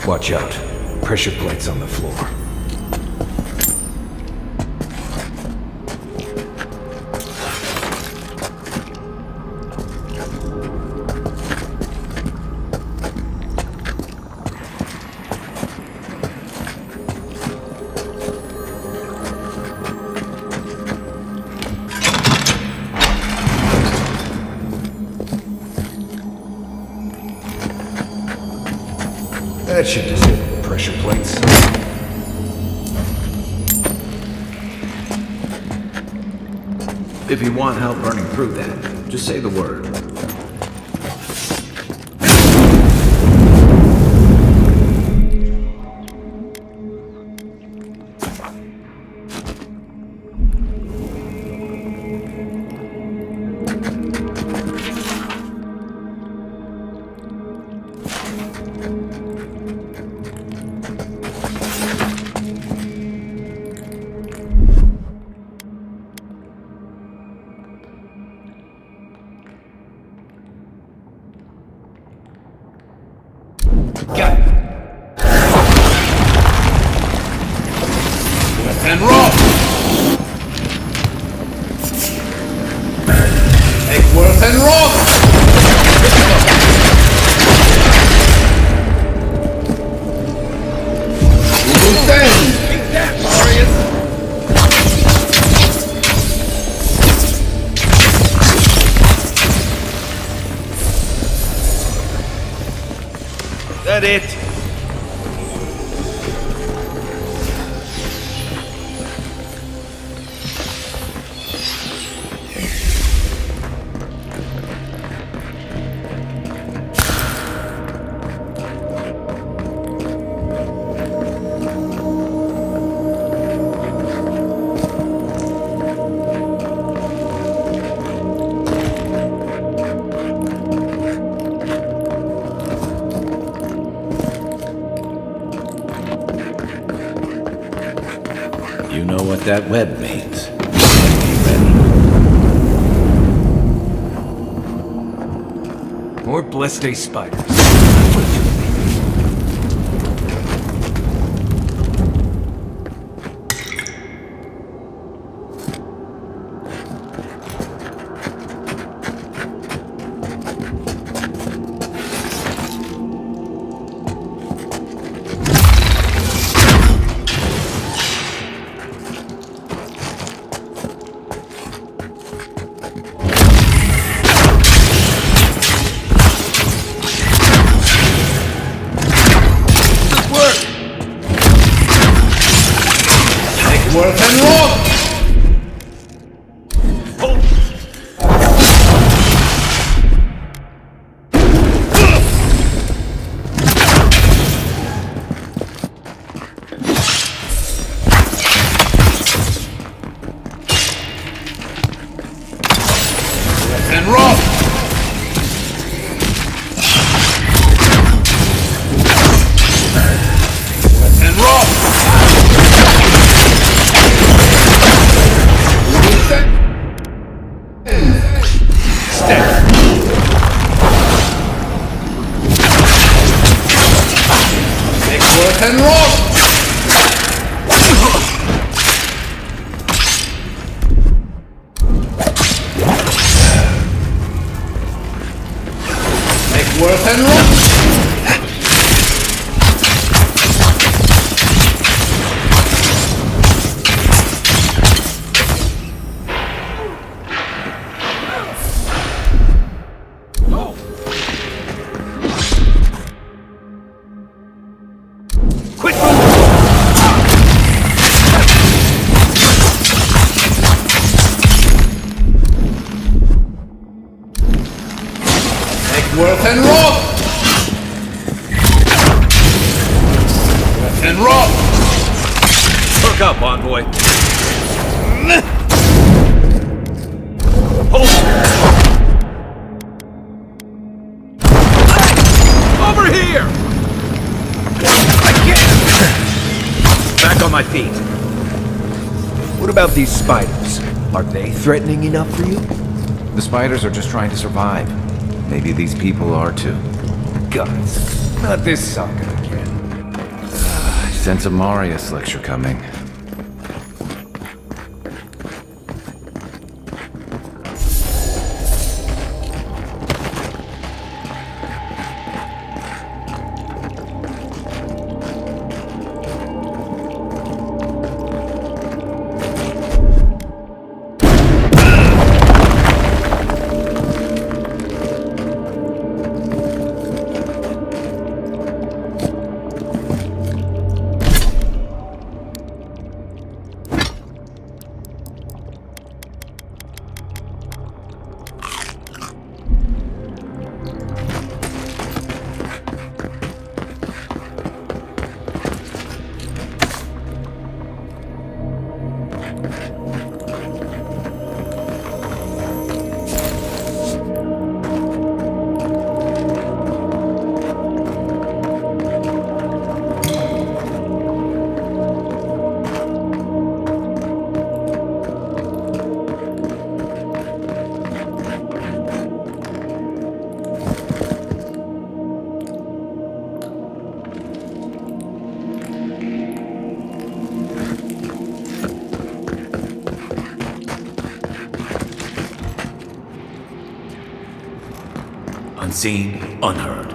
Watch out. Pressure plates on the floor. That should disable the pressure plates. If you want help burning through that, just say the word. Got it. Worth and roll. Take worth and roll. Revenge. Sorry. that it? You know what that web means. More blessed spiders. Worth and roll! And roll! And roll! And roll! Make worth and roll! Worth and roll! Worth and roll! Hook up, envoy. Hold! Over here! I can't! Back on my feet. What about these spiders? Are they threatening enough for you? The spiders are just trying to survive. Maybe these people are too. Guns. Not this sucker again. I sense a Marius lecture coming. Unseen, unheard.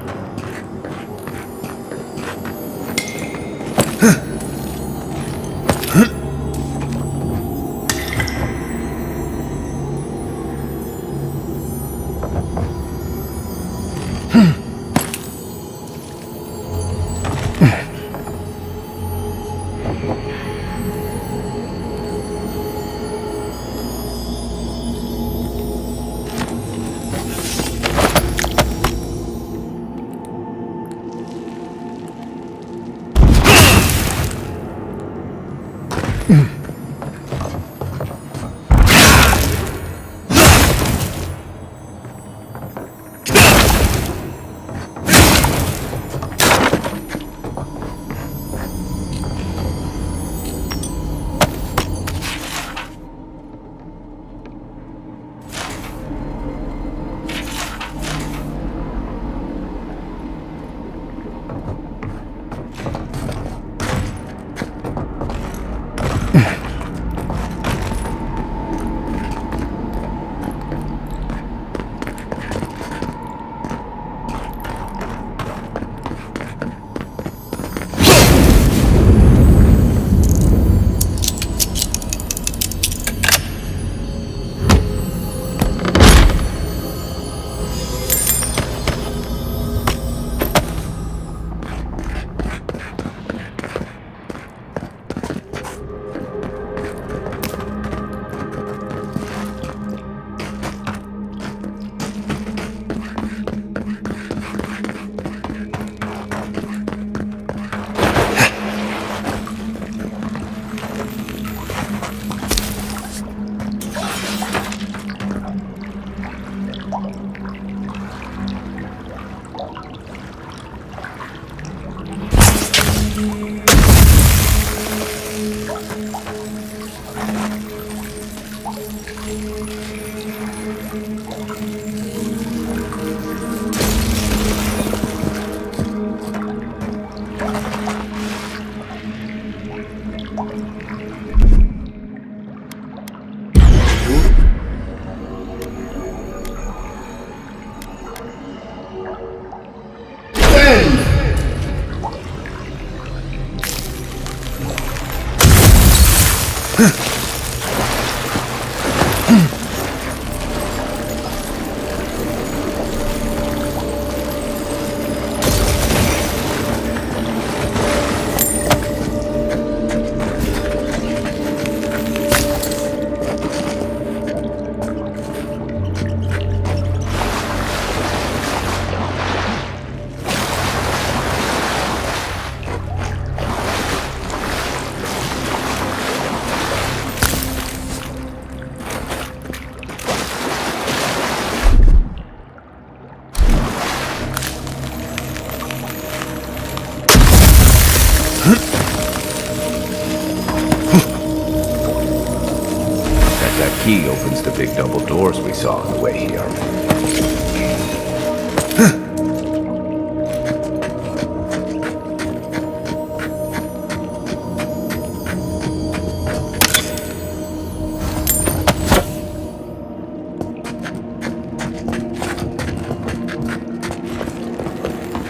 key opens the big double doors we saw on the way here.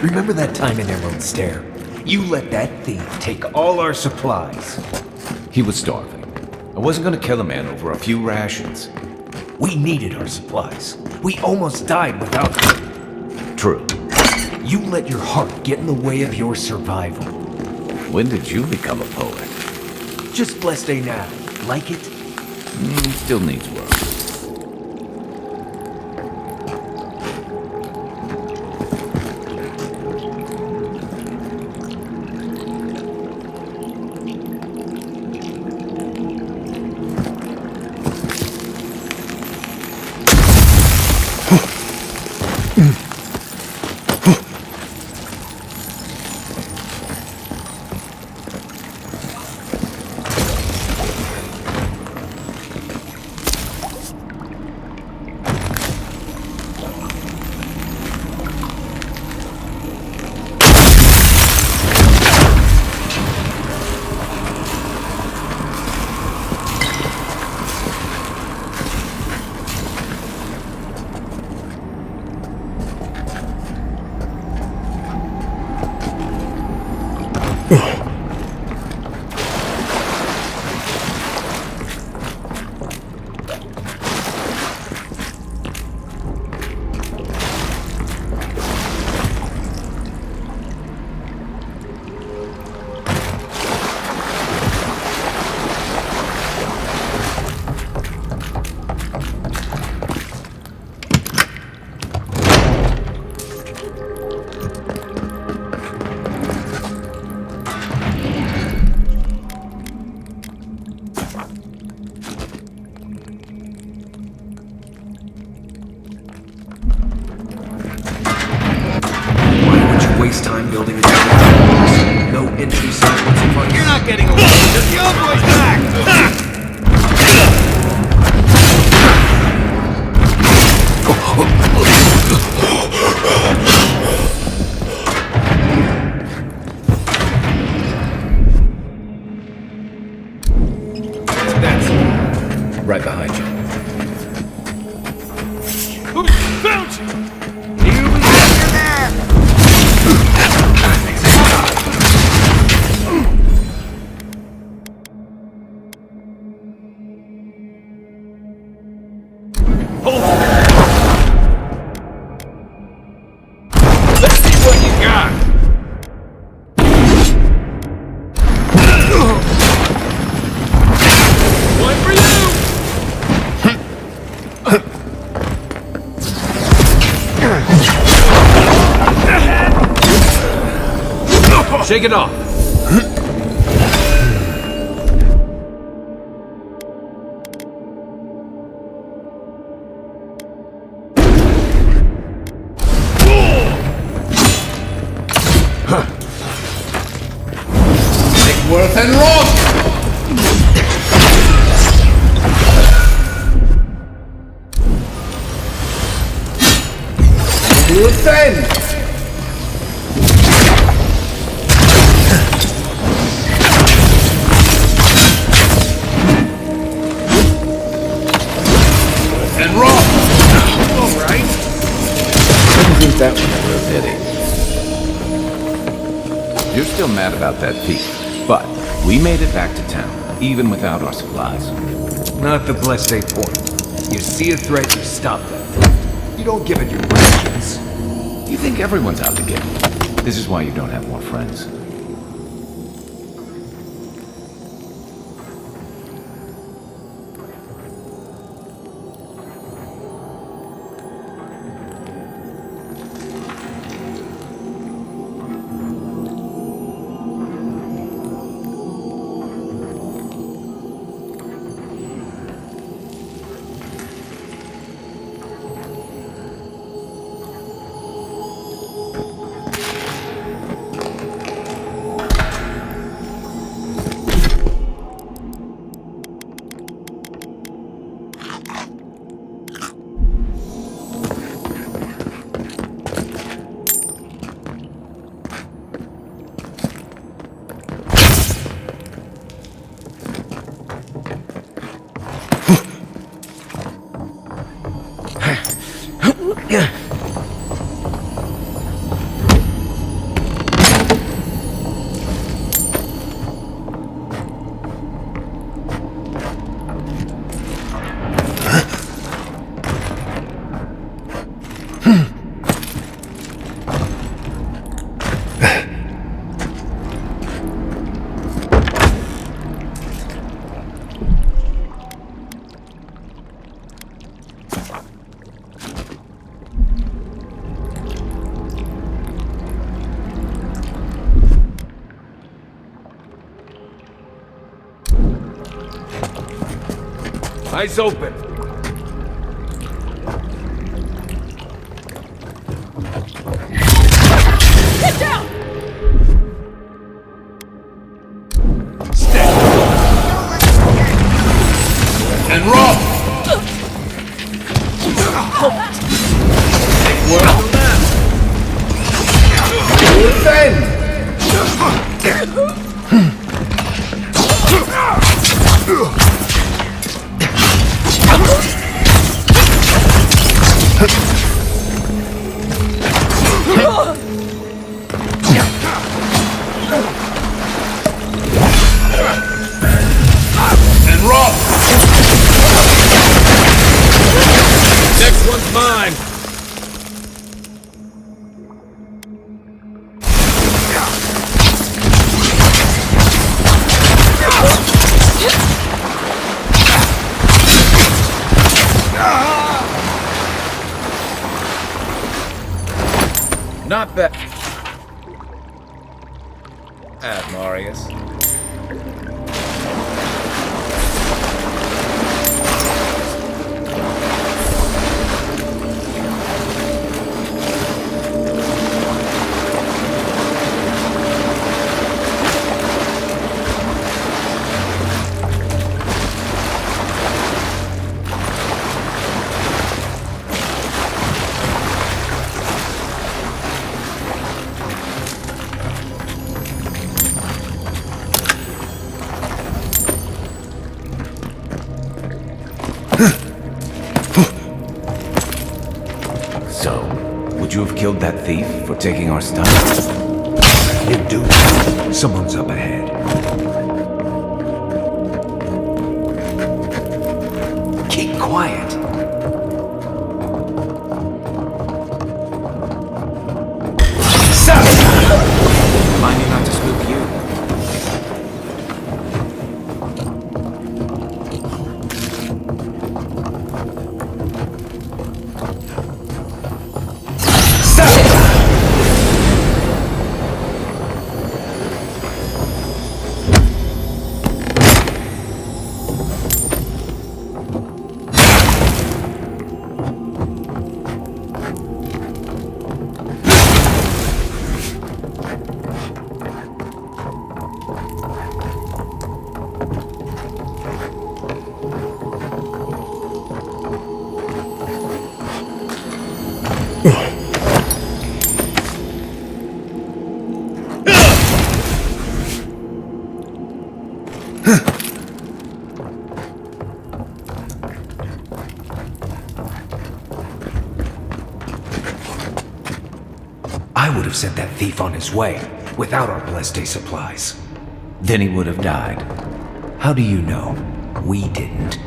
Remember that time in Emerald Stair? You let that thief take all our supplies. He was starving. I wasn't gonna kill a man over a few rations. We needed our supplies. We almost died without them. True. You let your heart get in the way of your survival. When did you become a poet? Just blessed day now. Like it? Still needs work. Waste time building a tower. No entry sequence in front. You're not getting away. Just the old boy's back. That's it. Right behind you. Who found you? Here we go. You're there. Let's see what you got. One for you. Shake it off. Worth and Rock! Blue 10! And Rock! Alright. Didn't think that one ever did he? You're still mad about that thief. But we made it back to town, even without our supplies. Not the blessed day point. You see a threat, you stop that. You don't give it your rations. You think everyone's out to get you. This is why you don't have more friends. Eyes open. Get down! Stay. And roll. Work the map. Defend. And roll. Next one's mine. Not bad. Marius. So, would you have killed that thief for taking our stuff? You do. Someone's up ahead. Keep quiet. Mind me not to spook you. I would have sent that thief on his way without our blessed day supplies. Then he would have died. How do you know? We didn't.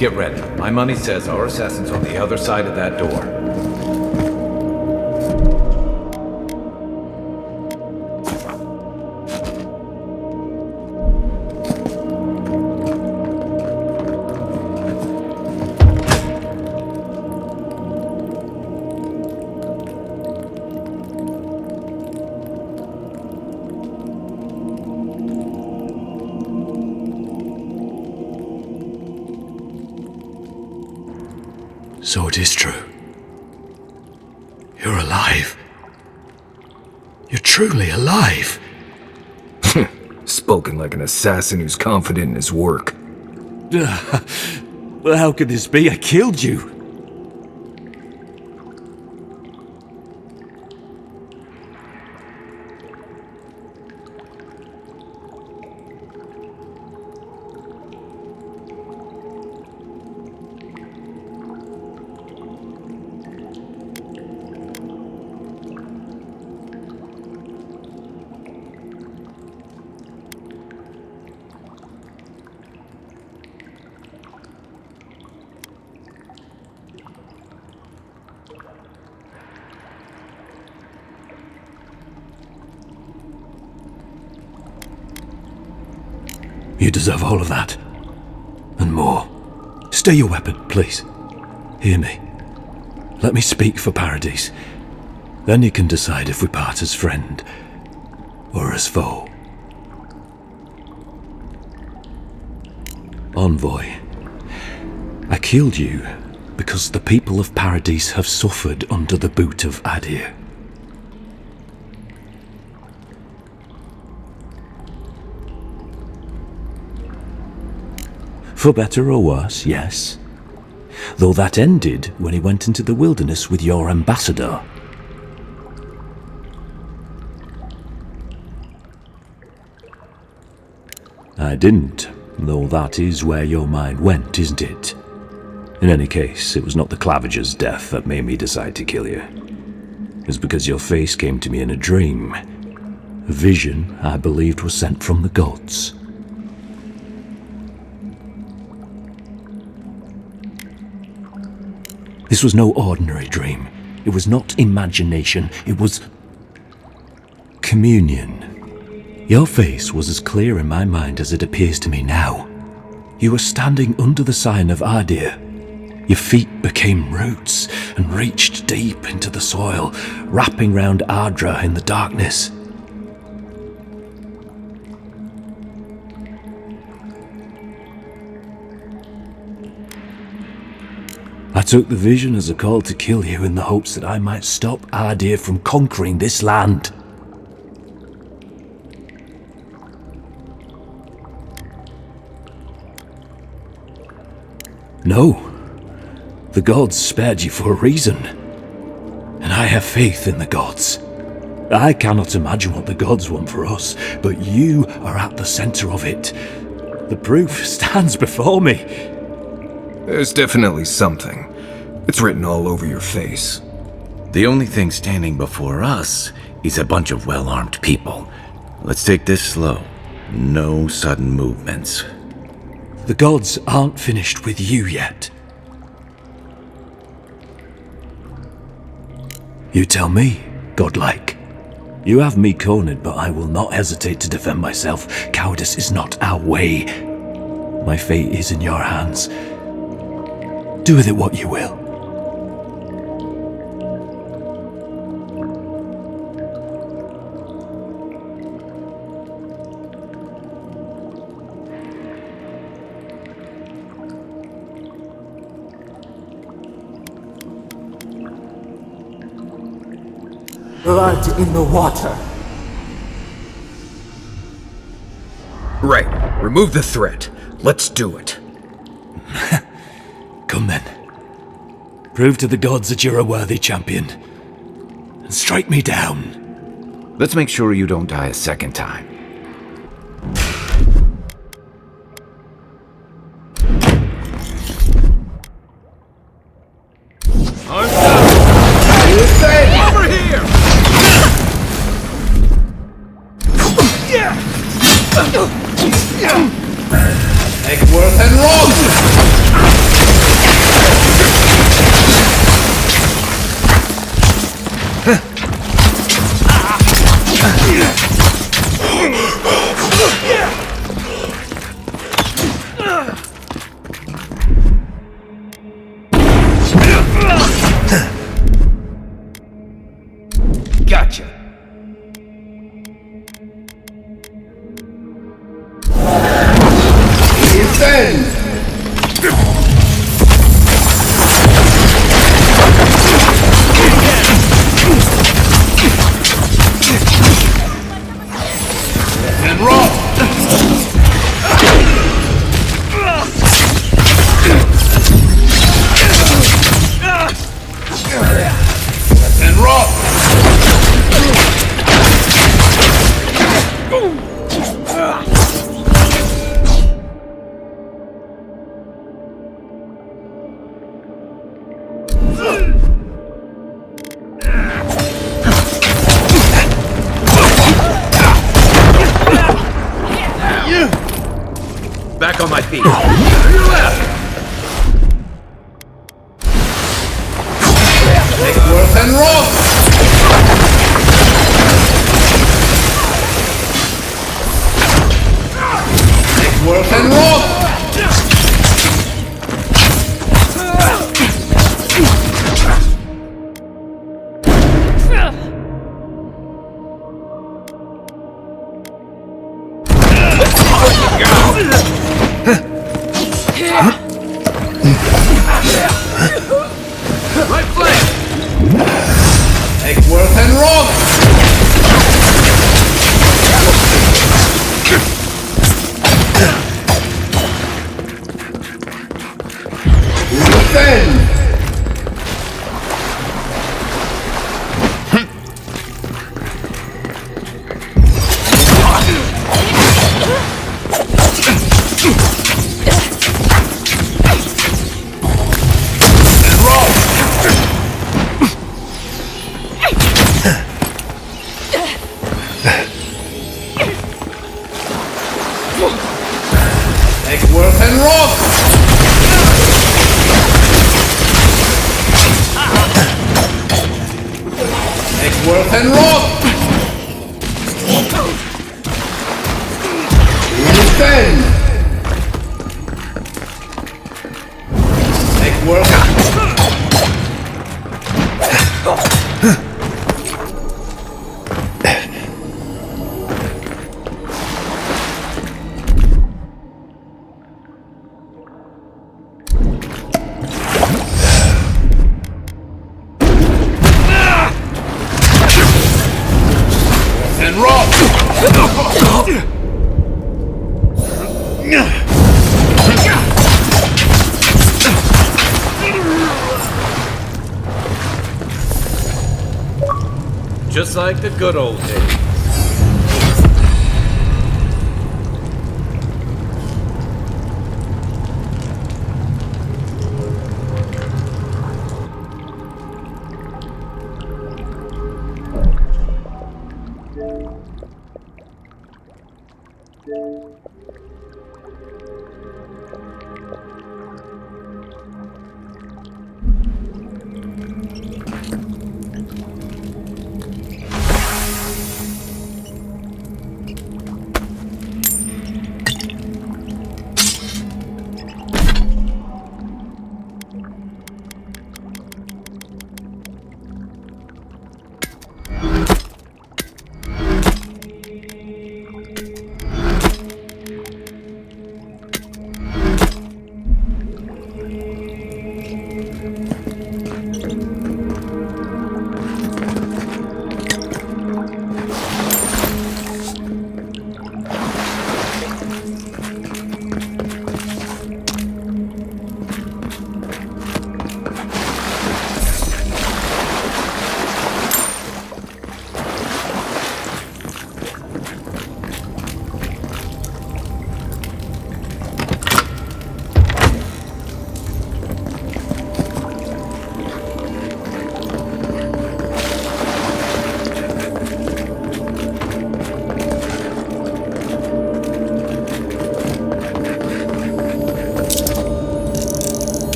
Get ready. My money says our assassin's on the other side of that door. So it is true. You're alive. You're truly alive. Spoken like an assassin who's confident in his work. Well, how could this be? I killed you. You deserve all of that. And more. Stay your weapon, please. Hear me. Let me speak for Paradise. Then you can decide if we part as friend or as foe. Envoy, I killed you because the people of Paradise have suffered under the boot of Adir. For better or worse, yes. Though that ended when he went into the wilderness with your ambassador. I didn't, though that is where your mind went, isn't it? In any case, it was not the Clavager's death that made me decide to kill you. It was because your face came to me in a dream. A vision I believed was sent from the gods. This was no ordinary dream. It was not imagination. It was communion. Your face was as clear in my mind as it appears to me now. You were standing under the sign of Adir. Your feet became roots and reached deep into the soil, wrapping round Ardra in the darkness. I took the vision as a call to kill you in the hopes that I might stop Adir from conquering this land. No, the gods spared you for a reason, and I have faith in the gods. I cannot imagine what the gods want for us, but you are at the center of it. The proof stands before me. There's definitely something. It's written all over your face. The only thing standing before us is a bunch of well-armed people. Let's take this slow. No sudden movements. The gods aren't finished with you yet. You tell me, godlike. You have me cornered, but I will not hesitate to defend myself. Cowardice is not our way. My fate is in your hands. Do with it what you will. Blood in the water. Right. Remove the threat. Let's do it. Come then. Prove to the gods that you're a worthy champion. And strike me down. Let's make sure you don't die a second time. Over here! Egworth and Ross! Gotcha. Defend! And roll! And roll! Back on my feet. Take worth and roll! Take worth and roll! Right flank! Take worth and roll! Defend! Take worth and roll! Take worth and roll! Defend! Take worth and roll! Just like the good old days.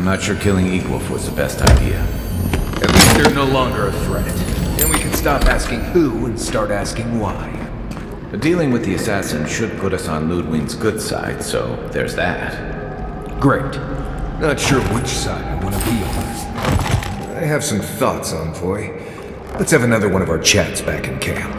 not sure killing Equif was the best idea. At least they're no longer a threat. Then we can stop asking who and start asking why. But dealing with the assassin should put us on Ludwig's good side, so there's that. Great. Not sure which side I want to be on. I have some thoughts, Envoy. Let's have another one of our chats back in camp.